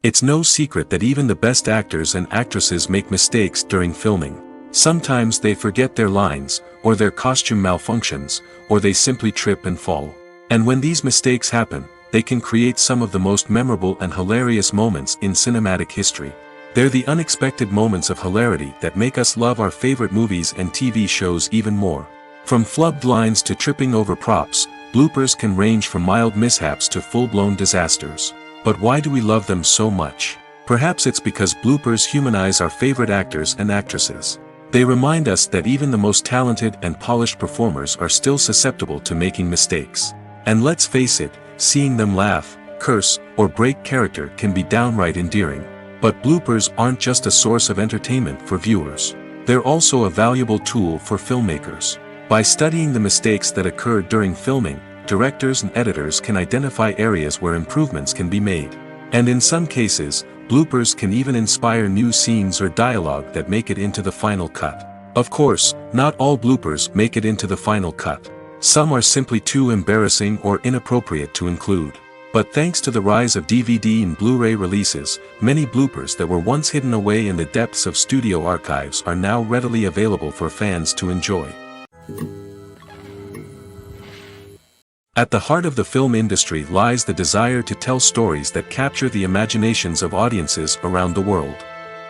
It's no secret that even the best actors and actresses make mistakes during filming. Sometimes they forget their lines, or their costume malfunctions, or they simply trip and fall. And when these mistakes happen, they can create some of the most memorable and hilarious moments in cinematic history. They're the unexpected moments of hilarity that make us love our favorite movies and TV shows even more. From flubbed lines to tripping over props, bloopers can range from mild mishaps to full-blown disasters. But why do we love them so much? Perhaps it's because bloopers humanize our favorite actors and actresses. They remind us that even the most talented and polished performers are still susceptible to making mistakes. And let's face it, seeing them laugh, curse, or break character can be downright endearing. But bloopers aren't just a source of entertainment for viewers. They're also a valuable tool for filmmakers. By studying the mistakes that occurred during filming, directors and editors can identify areas where improvements can be made. And in some cases, bloopers can even inspire new scenes or dialogue that make it into the final cut. Of course, not all bloopers make it into the final cut. Some are simply too embarrassing or inappropriate to include. But thanks to the rise of DVD and Blu-ray releases, many bloopers that were once hidden away in the depths of studio archives are now readily available for fans to enjoy. At the heart of the film industry lies the desire to tell stories that capture the imaginations of audiences around the world.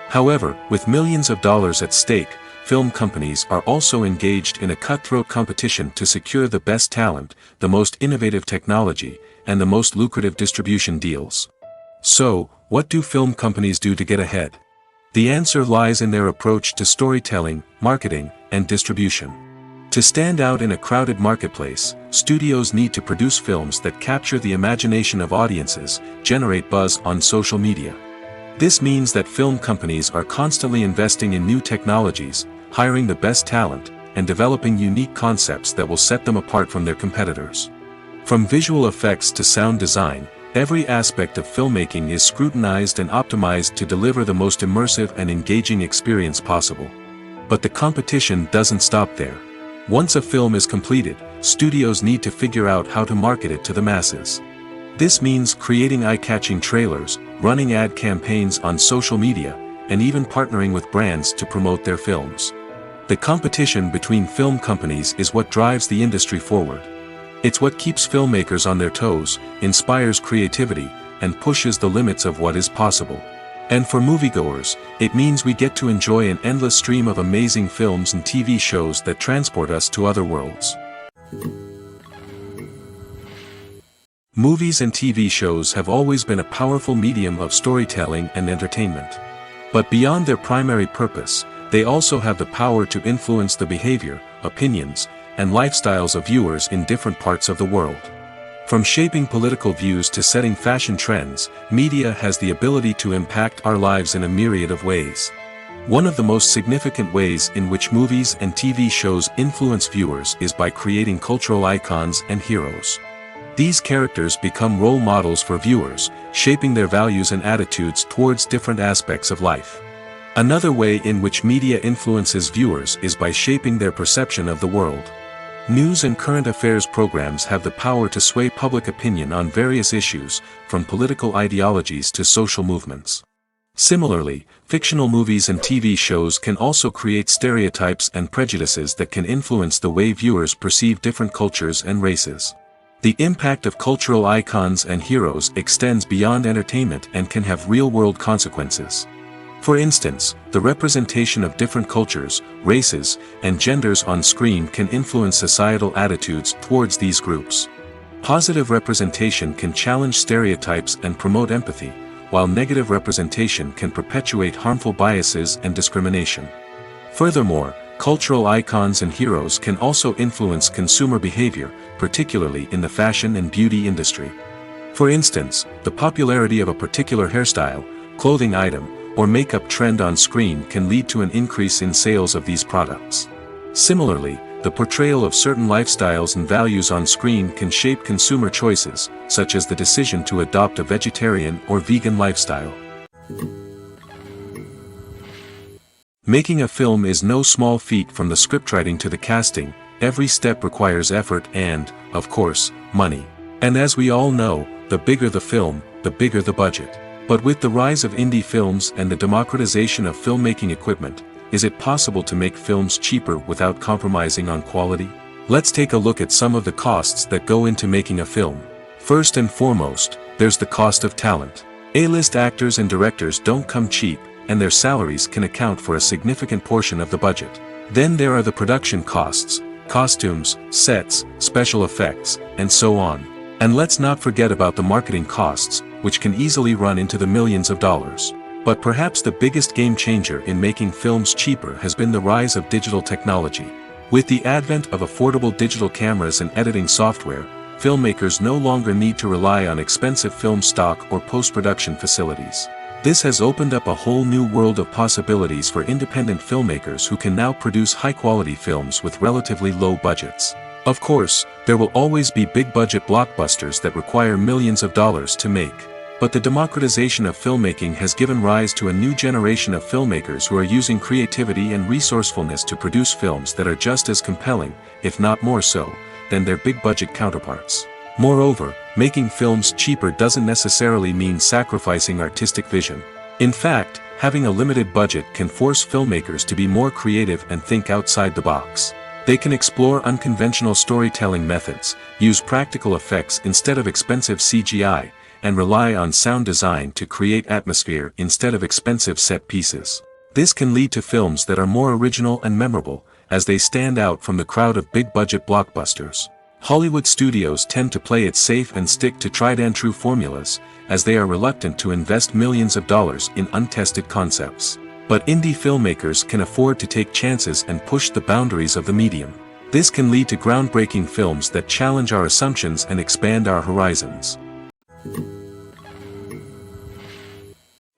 However, with millions of dollars at stake, film companies are also engaged in a cutthroat competition to secure the best talent, the most innovative technology, and the most lucrative distribution deals. So, what do film companies do to get ahead? The answer lies in their approach to storytelling, marketing, and distribution. To stand out in a crowded marketplace, studios need to produce films that capture the imagination of audiences, generate buzz on social media. This means that film companies are constantly investing in new technologies, hiring the best talent, and developing unique concepts that will set them apart from their competitors. From visual effects to sound design, every aspect of filmmaking is scrutinized and optimized to deliver the most immersive and engaging experience possible. But the competition doesn't stop there. Once a film is completed, studios need to figure out how to market it to the masses. This means creating eye-catching trailers, running ad campaigns on social media, and even partnering with brands to promote their films. The competition between film companies is what drives the industry forward. It's what keeps filmmakers on their toes, inspires creativity, and pushes the limits of what is possible. And for moviegoers, it means we get to enjoy an endless stream of amazing films and TV shows that transport us to other worlds. Movies and TV shows have always been a powerful medium of storytelling and entertainment. But beyond their primary purpose, they also have the power to influence the behavior, opinions, and lifestyles of viewers in different parts of the world. From shaping political views to setting fashion trends, media has the ability to impact our lives in a myriad of ways. One of the most significant ways in which movies and TV shows influence viewers is by creating cultural icons and heroes. These characters become role models for viewers, shaping their values and attitudes towards different aspects of life. Another way in which media influences viewers is by shaping their perception of the world. News and current affairs programs have the power to sway public opinion on various issues, from political ideologies to social movements. Similarly, fictional movies and TV shows can also create stereotypes and prejudices that can influence the way viewers perceive different cultures and races. The impact of cultural icons and heroes extends beyond entertainment and can have real-world consequences. For instance, the representation of different cultures, races, and genders on screen can influence societal attitudes towards these groups. Positive representation can challenge stereotypes and promote empathy, while negative representation can perpetuate harmful biases and discrimination. Furthermore, cultural icons and heroes can also influence consumer behavior, particularly in the fashion and beauty industry. For instance, the popularity of a particular hairstyle, clothing item, or makeup trend on screen can lead to an increase in sales of these products. Similarly, the portrayal of certain lifestyles and values on screen can shape consumer choices, such as the decision to adopt a vegetarian or vegan lifestyle. Making a film is no small feat. From the scriptwriting to the casting, every step requires effort and, of course, money. And as we all know, the bigger the film, the bigger the budget. But with the rise of indie films and the democratization of filmmaking equipment, is it possible to make films cheaper without compromising on quality? Let's take a look at some of the costs that go into making a film. First and foremost, there's the cost of talent. A-list actors and directors don't come cheap, and their salaries can account for a significant portion of the budget. Then there are the production costs, costumes, sets, special effects, and so on. And let's not forget about the marketing costs, which can easily run into the millions of dollars. But perhaps the biggest game changer in making films cheaper has been the rise of digital technology. With the advent of affordable digital cameras and editing software, filmmakers no longer need to rely on expensive film stock or post-production facilities. This has opened up a whole new world of possibilities for independent filmmakers who can now produce high-quality films with relatively low budgets. Of course, there will always be big-budget blockbusters that require millions of dollars to make. But the democratization of filmmaking has given rise to a new generation of filmmakers who are using creativity and resourcefulness to produce films that are just as compelling, if not more so, than their big-budget counterparts. Moreover, making films cheaper doesn't necessarily mean sacrificing artistic vision. In fact, having a limited budget can force filmmakers to be more creative and think outside the box. They can explore unconventional storytelling methods, use practical effects instead of expensive CGI, and rely on sound design to create atmosphere instead of expensive set pieces. This can lead to films that are more original and memorable, as they stand out from the crowd of big-budget blockbusters. Hollywood studios tend to play it safe and stick to tried-and-true formulas, as they are reluctant to invest millions of dollars in untested concepts. But indie filmmakers can afford to take chances and push the boundaries of the medium. This can lead to groundbreaking films that challenge our assumptions and expand our horizons.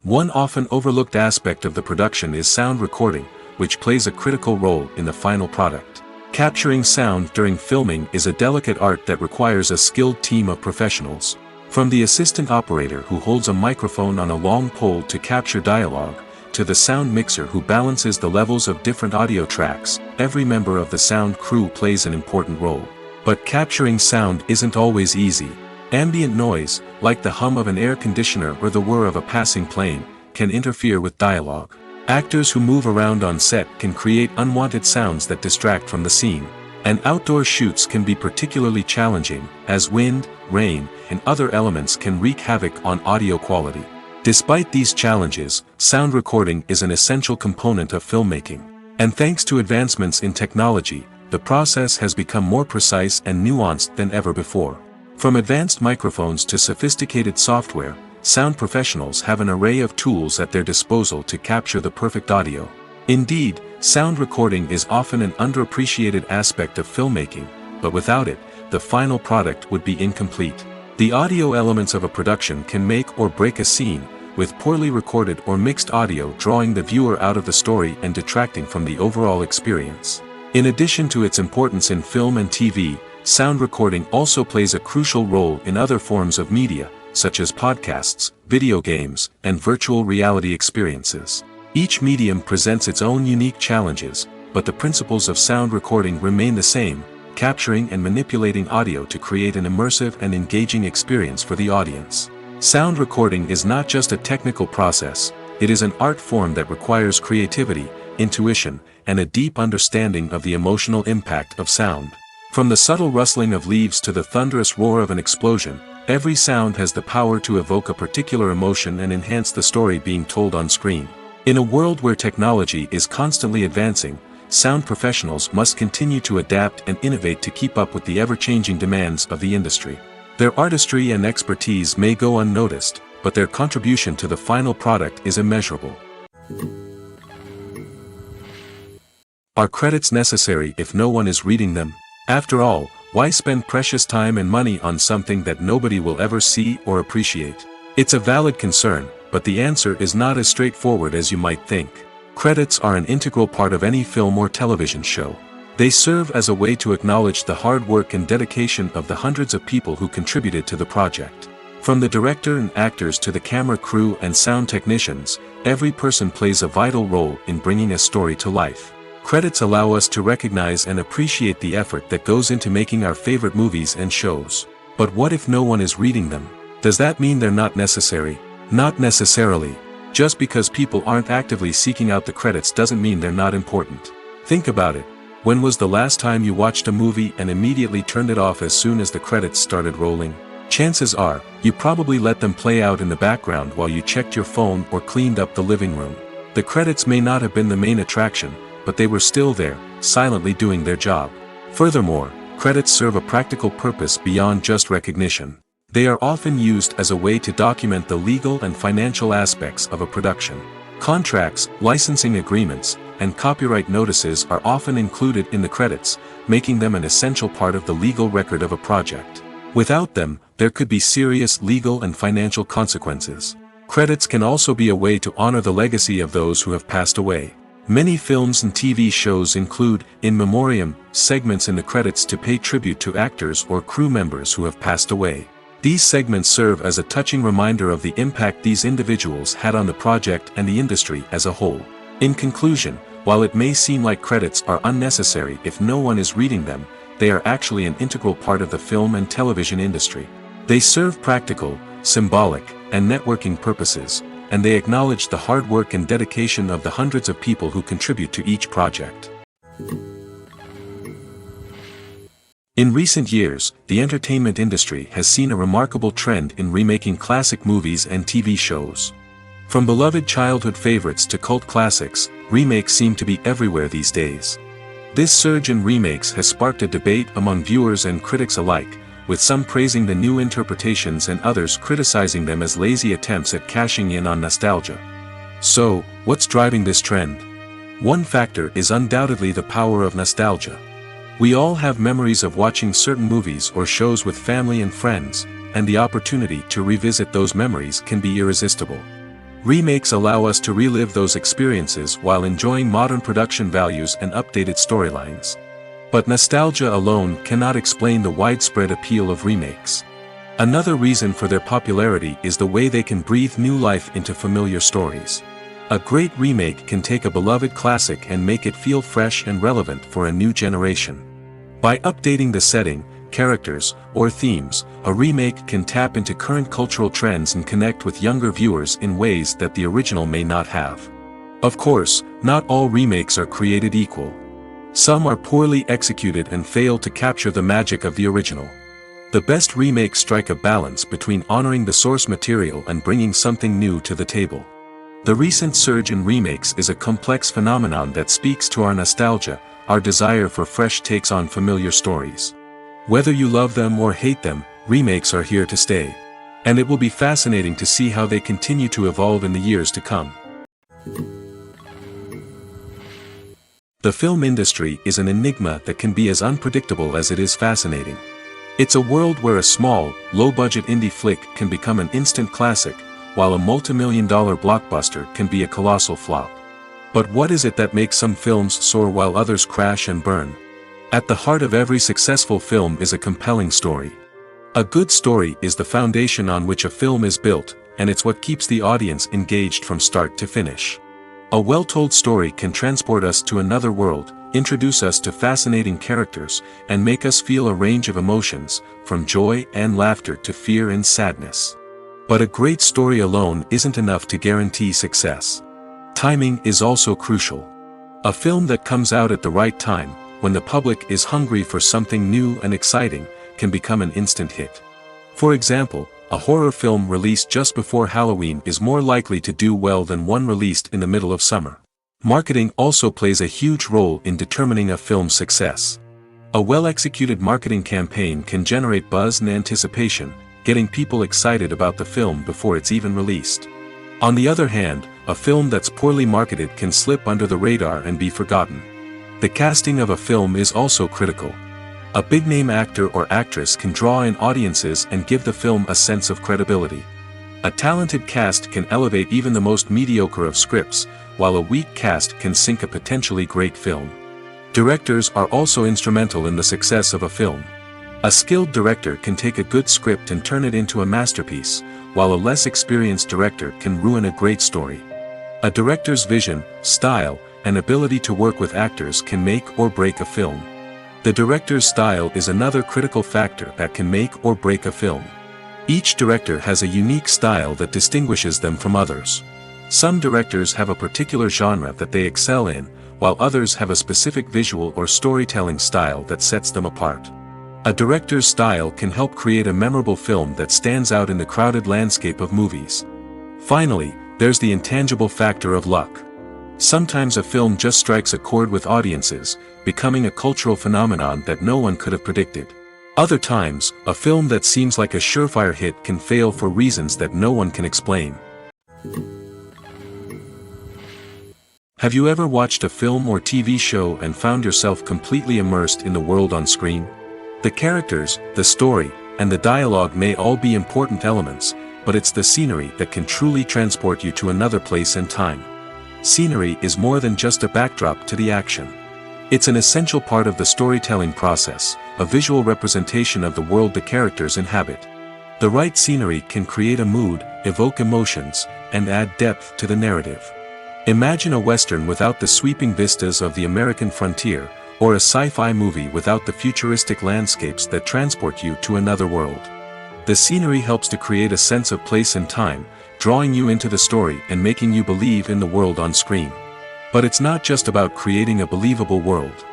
One often overlooked aspect of the production is sound recording, which plays a critical role in the final product. Capturing sound during filming is a delicate art that requires a skilled team of professionals. From the assistant operator who holds a microphone on a long pole to capture dialogue, to the sound mixer who balances the levels of different audio tracks, every member of the sound crew plays an important role. But capturing sound isn't always easy. Ambient noise, like the hum of an air conditioner or the whir of a passing plane, can interfere with dialogue. Actors who move around on set can create unwanted sounds that distract from the scene. And outdoor shoots can be particularly challenging, as wind, rain, and other elements can wreak havoc on audio quality. Despite these challenges, sound recording is an essential component of filmmaking. And thanks to advancements in technology, the process has become more precise and nuanced than ever before. From advanced microphones to sophisticated software, sound professionals have an array of tools at their disposal to capture the perfect audio. Indeed, sound recording is often an underappreciated aspect of filmmaking, but without it, the final product would be incomplete. The audio elements of a production can make or break a scene, with poorly recorded or mixed audio drawing the viewer out of the story and detracting from the overall experience. In addition to its importance in film and TV, sound recording also plays a crucial role in other forms of media, such as podcasts, video games, and virtual reality experiences. Each medium presents its own unique challenges, but the principles of sound recording remain the same, capturing and manipulating audio to create an immersive and engaging experience for the audience. Sound recording is not just a technical process, it is an art form that requires creativity, intuition, and a deep understanding of the emotional impact of sound. From the subtle rustling of leaves to the thunderous roar of an explosion, every sound has the power to evoke a particular emotion and enhance the story being told on screen. In a world where technology is constantly advancing, sound professionals must continue to adapt and innovate to keep up with the ever-changing demands of the industry. Their artistry and expertise may go unnoticed, but their contribution to the final product is immeasurable. Are credits necessary if no one is reading them? After all, why spend precious time and money on something that nobody will ever see or appreciate? It's a valid concern, but the answer is not as straightforward as you might think. Credits are an integral part of any film or television show. They serve as a way to acknowledge the hard work and dedication of the hundreds of people who contributed to the project. From the director and actors to the camera crew and sound technicians, every person plays a vital role in bringing a story to life. Credits allow us to recognize and appreciate the effort that goes into making our favorite movies and shows. But what if no one is reading them? Does that mean they're not necessary? Not necessarily. Just because people aren't actively seeking out the credits doesn't mean they're not important. Think about it. When was the last time you watched a movie and immediately turned it off as soon as the credits started rolling? Chances are, you probably let them play out in the background while you checked your phone or cleaned up the living room. The credits may not have been the main attraction, but they were still there, silently doing their job. Furthermore, credits serve a practical purpose beyond just recognition. They are often used as a way to document the legal and financial aspects of a production. Contracts, licensing agreements, and copyright notices are often included in the credits, making them an essential part of the legal record of a project. Without them, there could be serious legal and financial consequences. Credits can also be a way to honor the legacy of those who have passed away. Many films and TV shows include, in memoriam, segments in the credits to pay tribute to actors or crew members who have passed away. These segments serve as a touching reminder of the impact these individuals had on the project and the industry as a whole. In conclusion, while it may seem like credits are unnecessary if no one is reading them, they are actually an integral part of the film and television industry. They serve practical, symbolic, and networking purposes, and they acknowledge the hard work and dedication of the hundreds of people who contribute to each project. In recent years, the entertainment industry has seen a remarkable trend in remaking classic movies and TV shows. From beloved childhood favorites to cult classics, remakes seem to be everywhere these days. This surge in remakes has sparked a debate among viewers and critics alike, with some praising the new interpretations and others criticizing them as lazy attempts at cashing in on nostalgia. So, what's driving this trend? One factor is undoubtedly the power of nostalgia. We all have memories of watching certain movies or shows with family and friends, and the opportunity to revisit those memories can be irresistible. Remakes allow us to relive those experiences while enjoying modern production values and updated storylines. But nostalgia alone cannot explain the widespread appeal of remakes. Another reason for their popularity is the way they can breathe new life into familiar stories. A great remake can take a beloved classic and make it feel fresh and relevant for a new generation. By updating the setting, characters, or themes, a remake can tap into current cultural trends and connect with younger viewers in ways that the original may not have. Of course, not all remakes are created equal. Some are poorly executed and fail to capture the magic of the original. The best remakes strike a balance between honoring the source material and bringing something new to the table. The recent surge in remakes is a complex phenomenon that speaks to our nostalgia, our desire for fresh takes on familiar stories. Whether you love them or hate them, remakes are here to stay. And it will be fascinating to see how they continue to evolve in the years to come. The film industry is an enigma that can be as unpredictable as it is fascinating. It's a world where a small, low-budget indie flick can become an instant classic, while a multi-million-dollar blockbuster can be a colossal flop. But what is it that makes some films soar while others crash and burn? At the heart of every successful film is a compelling story. A good story is the foundation on which a film is built, and it's what keeps the audience engaged from start to finish. A well-told story can transport us to another world, introduce us to fascinating characters, and make us feel a range of emotions, from joy and laughter to fear and sadness. But a great story alone isn't enough to guarantee success. Timing is also crucial. A film that comes out at the right time, when the public is hungry for something new and exciting, can become an instant hit. For example, a horror film released just before Halloween is more likely to do well than one released in the middle of summer. Marketing also plays a huge role in determining a film's success. A well-executed marketing campaign can generate buzz and anticipation, getting people excited about the film before it's even released. On the other hand, a film that's poorly marketed can slip under the radar and be forgotten. The casting of a film is also critical. A big-name actor or actress can draw in audiences and give the film a sense of credibility. A talented cast can elevate even the most mediocre of scripts, while a weak cast can sink a potentially great film. Directors are also instrumental in the success of a film. A skilled director can take a good script and turn it into a masterpiece, while a less experienced director can ruin a great story. A director's vision, style, and ability to work with actors can make or break a film. The director's style is another critical factor that can make or break a film. Each director has a unique style that distinguishes them from others. Some directors have a particular genre that they excel in, while others have a specific visual or storytelling style that sets them apart. A director's style can help create a memorable film that stands out in the crowded landscape of movies. Finally, there's the intangible factor of luck. Sometimes a film just strikes a chord with audiences, becoming a cultural phenomenon that no one could have predicted. Other times, a film that seems like a surefire hit can fail for reasons that no one can explain. Have you ever watched a film or TV show and found yourself completely immersed in the world on screen? The characters, the story, and the dialogue may all be important elements, but it's the scenery that can truly transport you to another place and time. Scenery is more than just a backdrop to the action. It's an essential part of the storytelling process, a visual representation of the world the characters inhabit. The right scenery can create a mood, evoke emotions, and add depth to the narrative. Imagine a Western without the sweeping vistas of the American frontier, or a sci-fi movie without the futuristic landscapes that transport you to another world. The scenery helps to create a sense of place and time, drawing you into the story and making you believe in the world on screen. But it's not just about creating a believable world.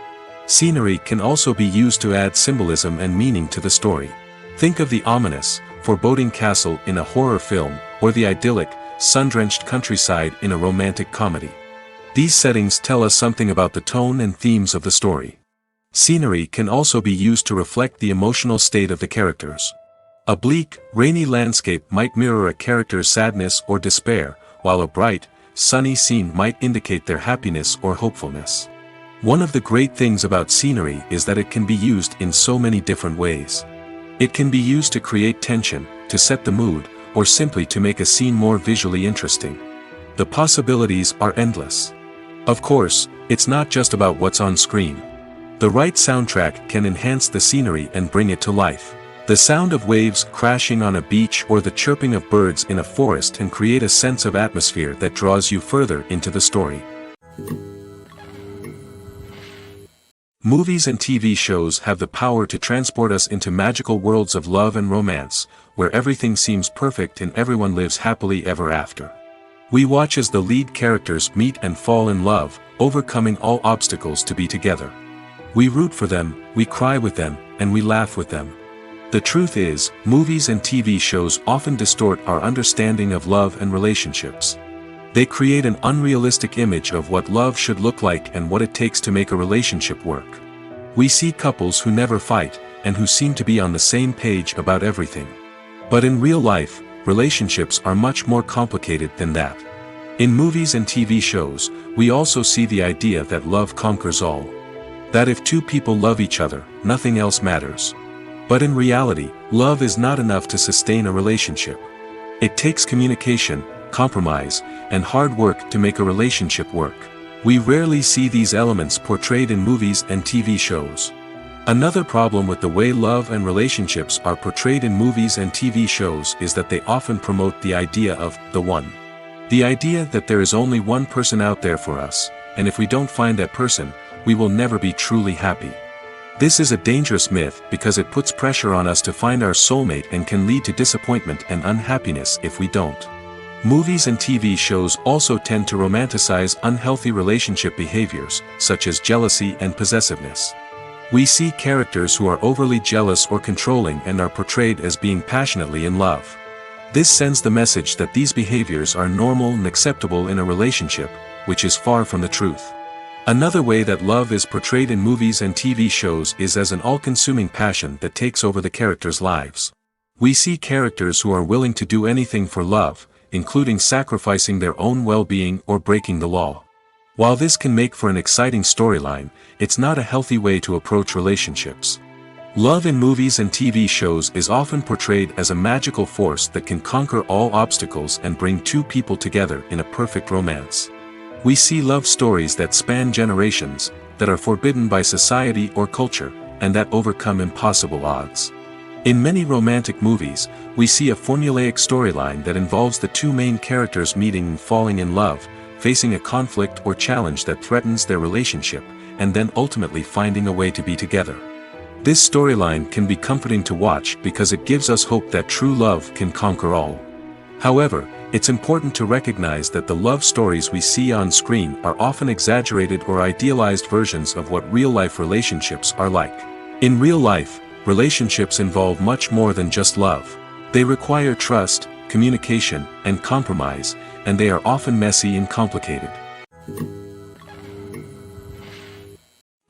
Scenery can also be used to add symbolism and meaning to the story. Think of the ominous, foreboding castle in a horror film, or the idyllic, sun-drenched countryside in a romantic comedy. These settings tell us something about the tone and themes of the story. Scenery can also be used to reflect the emotional state of the characters. A bleak, rainy landscape might mirror a character's sadness or despair, while a bright, sunny scene might indicate their happiness or hopefulness. One of the great things about scenery is that it can be used in so many different ways. It can be used to create tension, to set the mood, or simply to make a scene more visually interesting. The possibilities are endless. Of course, it's not just about what's on screen. The right soundtrack can enhance the scenery and bring it to life. The sound of waves crashing on a beach or the chirping of birds in a forest can create a sense of atmosphere that draws you further into the story. Movies and TV shows have the power to transport us into magical worlds of love and romance, where everything seems perfect and everyone lives happily ever after. We watch as the lead characters meet and fall in love, overcoming all obstacles to be together. We root for them, we cry with them, and we laugh with them. The truth is, movies and TV shows often distort our understanding of love and relationships. They create an unrealistic image of what love should look like and what it takes to make a relationship work. We see couples who never fight, and who seem to be on the same page about everything. But in real life, relationships are much more complicated than that. In movies and TV shows, we also see the idea that love conquers all. That if two people love each other, nothing else matters. But in reality, love is not enough to sustain a relationship. It takes communication, compromise, and hard work to make a relationship work. We rarely see these elements portrayed in movies and TV shows. Another problem with the way love and relationships are portrayed in movies and TV shows is that they often promote the idea of the one. The idea that there is only one person out there for us, and if we don't find that person, we will never be truly happy. This is a dangerous myth because it puts pressure on us to find our soulmate and can lead to disappointment and unhappiness if we don't. Movies and TV shows also tend to romanticize unhealthy relationship behaviors, such as jealousy and possessiveness. We see characters who are overly jealous or controlling and are portrayed as being passionately in love. This sends the message that these behaviors are normal and acceptable in a relationship, which is far from the truth. Another way that love is portrayed in movies and TV shows is as an all-consuming passion that takes over the characters' lives. We see characters who are willing to do anything for love, including sacrificing their own well-being or breaking the law. While this can make for an exciting storyline, it's not a healthy way to approach relationships. Love in movies and TV shows is often portrayed as a magical force that can conquer all obstacles and bring two people together in a perfect romance. We see love stories that span generations, that are forbidden by society or culture, and that overcome impossible odds. In many romantic movies, we see a formulaic storyline that involves the two main characters meeting and falling in love, facing a conflict or challenge that threatens their relationship, and then ultimately finding a way to be together. This storyline can be comforting to watch because it gives us hope that true love can conquer all. However, it's important to recognize that the love stories we see on screen are often exaggerated or idealized versions of what real-life relationships are like. In real life, relationships involve much more than just love. They require trust, communication, and compromise, and they are often messy and complicated.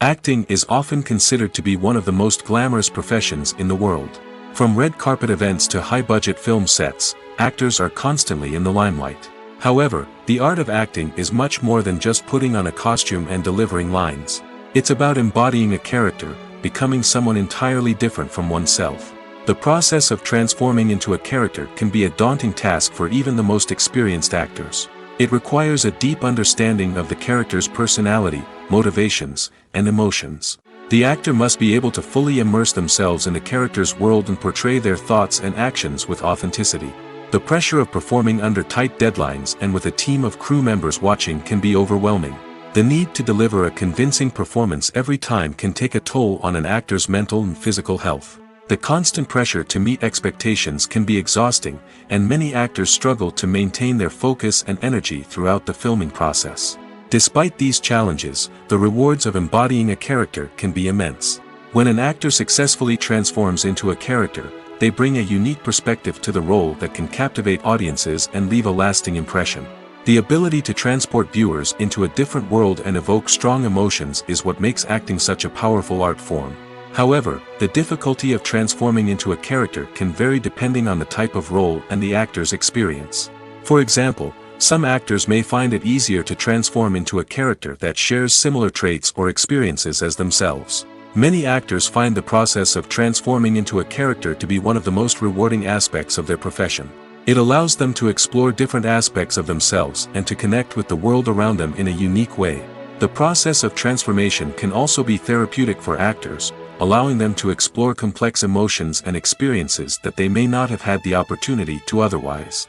Acting is often considered to be one of the most glamorous professions in the world. From red carpet events to high-budget film sets, actors are constantly in the limelight. However, the art of acting is much more than just putting on a costume and delivering lines. It's about embodying a character, becoming someone entirely different from oneself. The process of transforming into a character can be a daunting task for even the most experienced actors. It requires a deep understanding of the character's personality, motivations, and emotions. The actor must be able to fully immerse themselves in the character's world and portray their thoughts and actions with authenticity. The pressure of performing under tight deadlines and with a team of crew members watching can be overwhelming. The need to deliver a convincing performance every time can take a toll on an actor's mental and physical health. The constant pressure to meet expectations can be exhausting, and many actors struggle to maintain their focus and energy throughout the filming process. Despite these challenges, the rewards of embodying a character can be immense. When an actor successfully transforms into a character, they bring a unique perspective to the role that can captivate audiences and leave a lasting impression. The ability to transport viewers into a different world and evoke strong emotions is what makes acting such a powerful art form. However, the difficulty of transforming into a character can vary depending on the type of role and the actor's experience. For example, some actors may find it easier to transform into a character that shares similar traits or experiences as themselves. Many actors find the process of transforming into a character to be one of the most rewarding aspects of their profession. It allows them to explore different aspects of themselves and to connect with the world around them in a unique way. The process of transformation can also be therapeutic for actors, allowing them to explore complex emotions and experiences that they may not have had the opportunity to otherwise.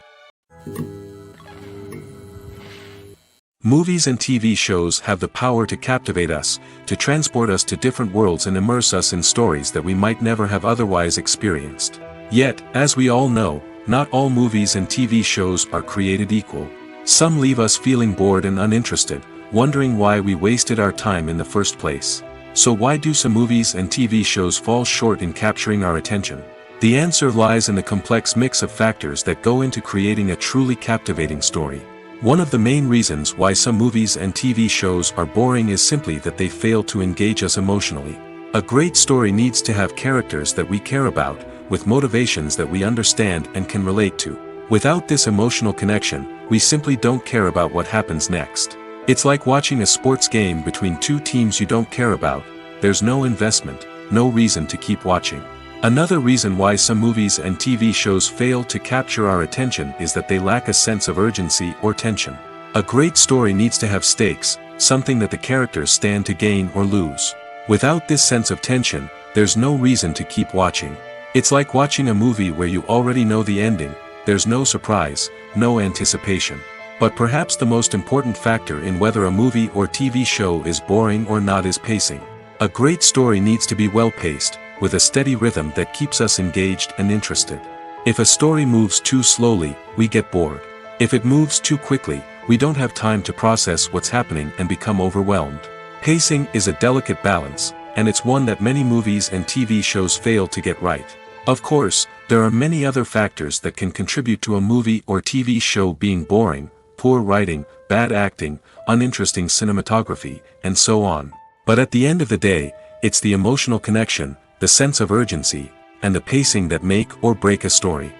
Movies and TV shows have the power to captivate us, to transport us to different worlds and immerse us in stories that we might never have otherwise experienced. Yet, as we all know, not all movies and TV shows are created equal. Some leave us feeling bored and uninterested, wondering why we wasted our time in the first place. So why do some movies and TV shows fall short in capturing our attention? The answer lies in the complex mix of factors that go into creating a truly captivating story. One of the main reasons why some movies and TV shows are boring is simply that they fail to engage us emotionally. A great story needs to have characters that we care about, with motivations that we understand and can relate to. Without this emotional connection, we simply don't care about what happens next. It's like watching a sports game between two teams you don't care about. There's no investment, no reason to keep watching. Another reason why some movies and TV shows fail to capture our attention is that they lack a sense of urgency or tension. A great story needs to have stakes, something that the characters stand to gain or lose. Without this sense of tension, there's no reason to keep watching. It's like watching a movie where you already know the ending. There's no surprise, no anticipation. But perhaps the most important factor in whether a movie or TV show is boring or not is pacing. A great story needs to be well-paced, with a steady rhythm that keeps us engaged and interested. If a story moves too slowly, we get bored. If it moves too quickly, we don't have time to process what's happening and become overwhelmed. Pacing is a delicate balance, and it's one that many movies and TV shows fail to get right. Of course, there are many other factors that can contribute to a movie or TV show being boring: poor writing, bad acting, uninteresting cinematography, and so on. But at the end of the day, it's the emotional connection, the sense of urgency, and the pacing that make or break a story.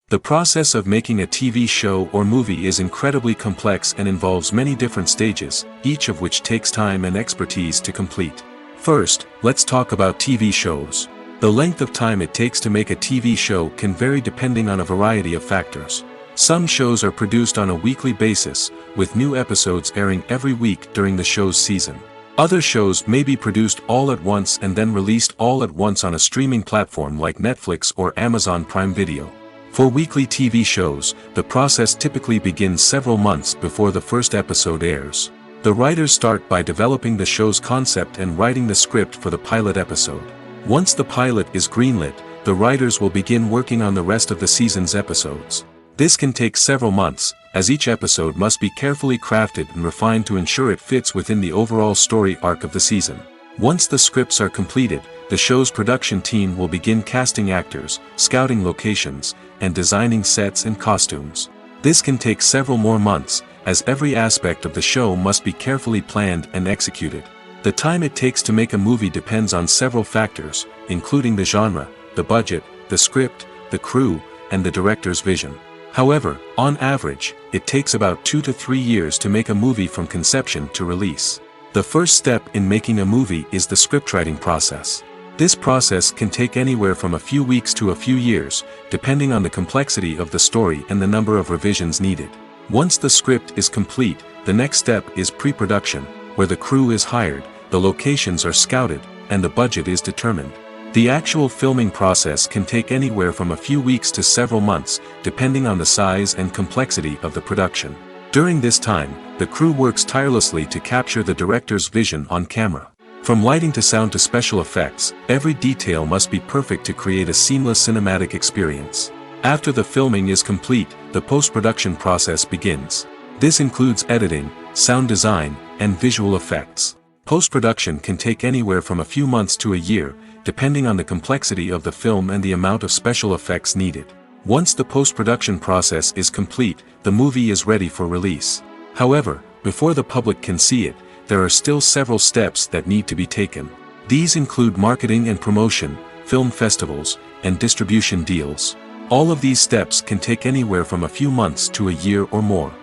The process of making a TV show or movie is incredibly complex and involves many different stages, each of which takes time and expertise to complete. First, let's talk about TV shows. The length of time it takes to make a TV show can vary depending on a variety of factors. Some shows are produced on a weekly basis, with new episodes airing every week during the show's season. Other shows may be produced all at once and then released all at once on a streaming platform like Netflix or Amazon Prime Video. For weekly TV shows, the process typically begins several months before the first episode airs. The writers start by developing the show's concept and writing the script for the pilot episode. Once the pilot is greenlit, the writers will begin working on the rest of the season's episodes. This can take several months, as each episode must be carefully crafted and refined to ensure it fits within the overall story arc of the season. Once the scripts are completed, the show's production team will begin casting actors, scouting locations, and designing sets and costumes. This can take several more months, as every aspect of the show must be carefully planned and executed. The time it takes to make a movie depends on several factors, including the genre, the budget, the script, the crew, and the director's vision. However, on average, it takes about 2 to 3 years to make a movie from conception to release. The first step in making a movie is the scriptwriting process. This process can take anywhere from a few weeks to a few years, depending on the complexity of the story and the number of revisions needed. Once the script is complete, the next step is pre-production, where the crew is hired, the locations are scouted, and the budget is determined. The actual filming process can take anywhere from a few weeks to several months, depending on the size and complexity of the production. During this time, the crew works tirelessly to capture the director's vision on camera. From lighting to sound to special effects, every detail must be perfect to create a seamless cinematic experience. After the filming is complete, the post-production process begins. This includes editing, sound design, and visual effects. Post-production can take anywhere from a few months to a year, depending on the complexity of the film and the amount of special effects needed. Once the post-production process is complete, the movie is ready for release. However, before the public can see it, there are still several steps that need to be taken. These include marketing and promotion, film festivals, and distribution deals. All of these steps can take anywhere from a few months to a year or more.